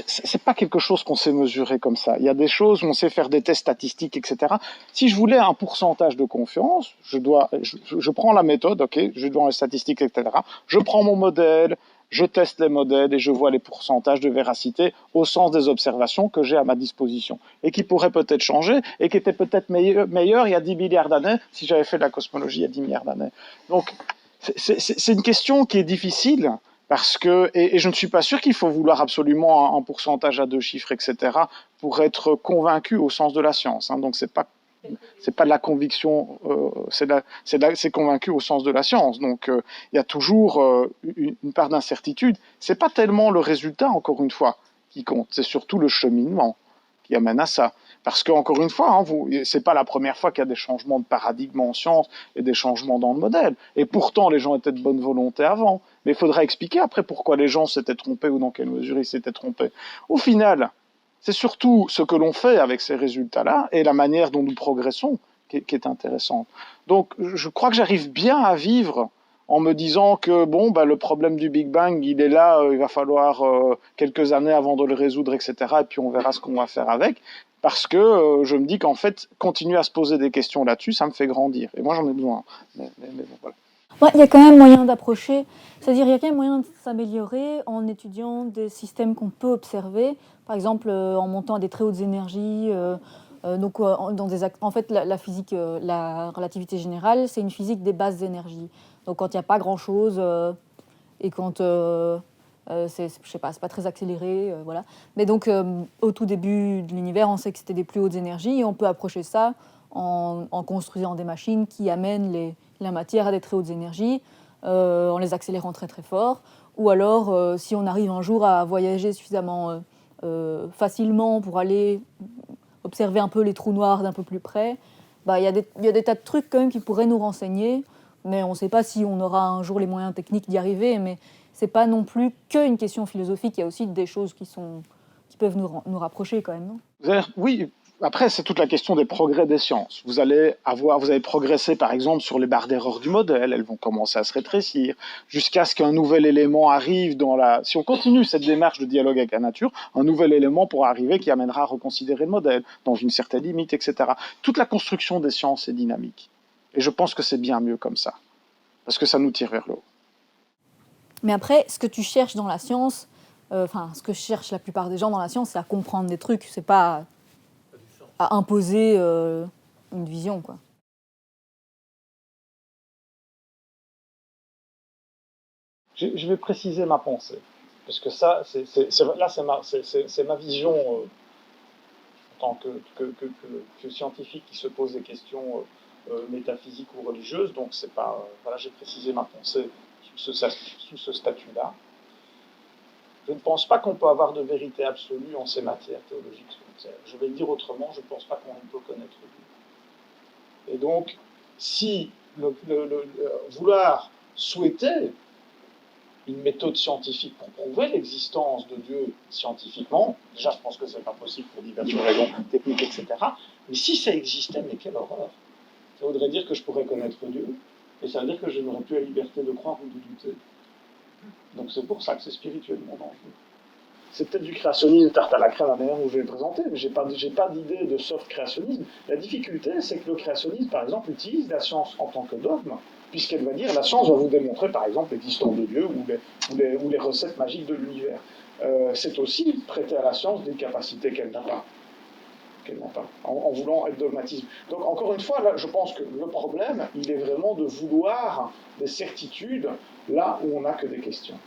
c'est pas quelque chose qu'on sait mesurer comme ça. Il y a des choses où on sait faire des tests statistiques, etc. Si je voulais un pourcentage de confiance, je prends la méthode, ok, je dois les statistiques, etc. Je prends mon modèle, je teste les modèles et je vois les pourcentages de véracité au sens des observations que j'ai à ma disposition et qui pourraient peut-être changer et qui étaient peut-être meilleurs il y a 10 milliards d'années si j'avais fait de la cosmologie il y a 10 milliards d'années. Donc, c'est une question qui est difficile. Parce que, et je ne suis pas sûr qu'il faut vouloir absolument un pourcentage à 2 chiffres, etc., pour être convaincu au sens de la science. Hein. Donc, c'est pas de la conviction, c'est convaincu au sens de la science. Donc, il y a toujours une part d'incertitude. C'est pas tellement le résultat, encore une fois, qui compte. C'est surtout le cheminement qui amène à ça. Parce qu'encore une fois, hein, c'est pas la première fois qu'il y a des changements de paradigme en science et des changements dans le modèle. Et pourtant, les gens étaient de bonne volonté avant. Mais il faudra expliquer après pourquoi les gens s'étaient trompés ou dans quelle mesure ils s'étaient trompés. Au final, c'est surtout ce que l'on fait avec ces résultats-là et la manière dont nous progressons qui est intéressante. Donc, je crois que j'arrive bien à vivre en me disant que bon, le problème du Big Bang, il est là, il va falloir quelques années avant de le résoudre, etc. Et puis on verra ce qu'on va faire avec. Parce que je me dis qu'en fait, continuer à se poser des questions là-dessus, ça me fait grandir. Et moi, j'en ai besoin. Mais bon, voilà. Ouais, il y a quand même moyen d'approcher, c'est-à-dire il y a quand même moyen de s'améliorer en étudiant des systèmes qu'on peut observer, par exemple en montant à des très hautes énergies. En fait, la physique, la relativité générale, c'est une physique des basses énergies. Donc quand il n'y a pas grand-chose et quand je sais pas, c'est pas très accéléré, voilà. Mais donc au tout début de l'univers, on sait que c'était des plus hautes énergies et on peut approcher ça en construisant des machines qui amènent la matière à des très hautes énergies, en les accélérant très très fort. Ou alors, si on arrive un jour à voyager suffisamment facilement pour aller observer un peu les trous noirs d'un peu plus près, il y a des tas de trucs quand même qui pourraient nous renseigner, mais on ne sait pas si on aura un jour les moyens techniques d'y arriver. Mais c'est pas non plus qu'une question philosophique, il y a aussi des choses qui peuvent nous rapprocher quand même, non? Oui, après, c'est toute la question des progrès des sciences. Vous allez progressé, par exemple, sur les barres d'erreur du modèle. Elles vont commencer à se rétrécir jusqu'à ce qu'un nouvel élément arrive si on continue cette démarche de dialogue avec la nature, un nouvel élément pourra arriver qui amènera à reconsidérer le modèle dans une certaine limite, etc. Toute la construction des sciences est dynamique. Et je pense que c'est bien mieux comme ça. Parce que ça nous tire vers le haut. Mais après, ce que tu cherches dans la science, ce que cherchent la plupart des gens dans la science, c'est à comprendre des trucs, c'est pas à imposer une vision, quoi. Je vais préciser ma pensée, parce que ça, c'est ma vision en tant que scientifique qui se pose des questions métaphysiques ou religieuses. Donc c'est pas, voilà, j'ai précisé ma pensée sous ce statut-là. Je ne pense pas qu'on peut avoir de vérité absolue en ces matières théologiques. Je vais le dire autrement, je ne pense pas qu'on peut connaître Dieu. Et donc, si vouloir souhaiter une méthode scientifique pour prouver l'existence de Dieu scientifiquement, déjà je pense que ce n'est pas possible pour diverses raisons techniques, etc. Mais si ça existait, mais quelle horreur! Ça voudrait dire que je pourrais connaître Dieu, et ça veut dire que je n'aurais plus la liberté de croire ou de douter. Donc c'est pour ça que c'est spirituellement dangereux. C'est peut-être du créationnisme tarte à la crème, la manière où je vais le présenter, mais je n'ai pas d'idée de soft créationnisme. La difficulté, c'est que le créationnisme, par exemple, utilise la science en tant que dogme, puisqu'elle va dire la science va vous démontrer, par exemple, l'existence de Dieu ou les recettes magiques de l'univers. C'est aussi prêter à la science des capacités qu'elle n'a pas. En voulant être dogmatisme. Donc, encore une fois, là, je pense que le problème, il est vraiment de vouloir des certitudes là où on n'a que des questions.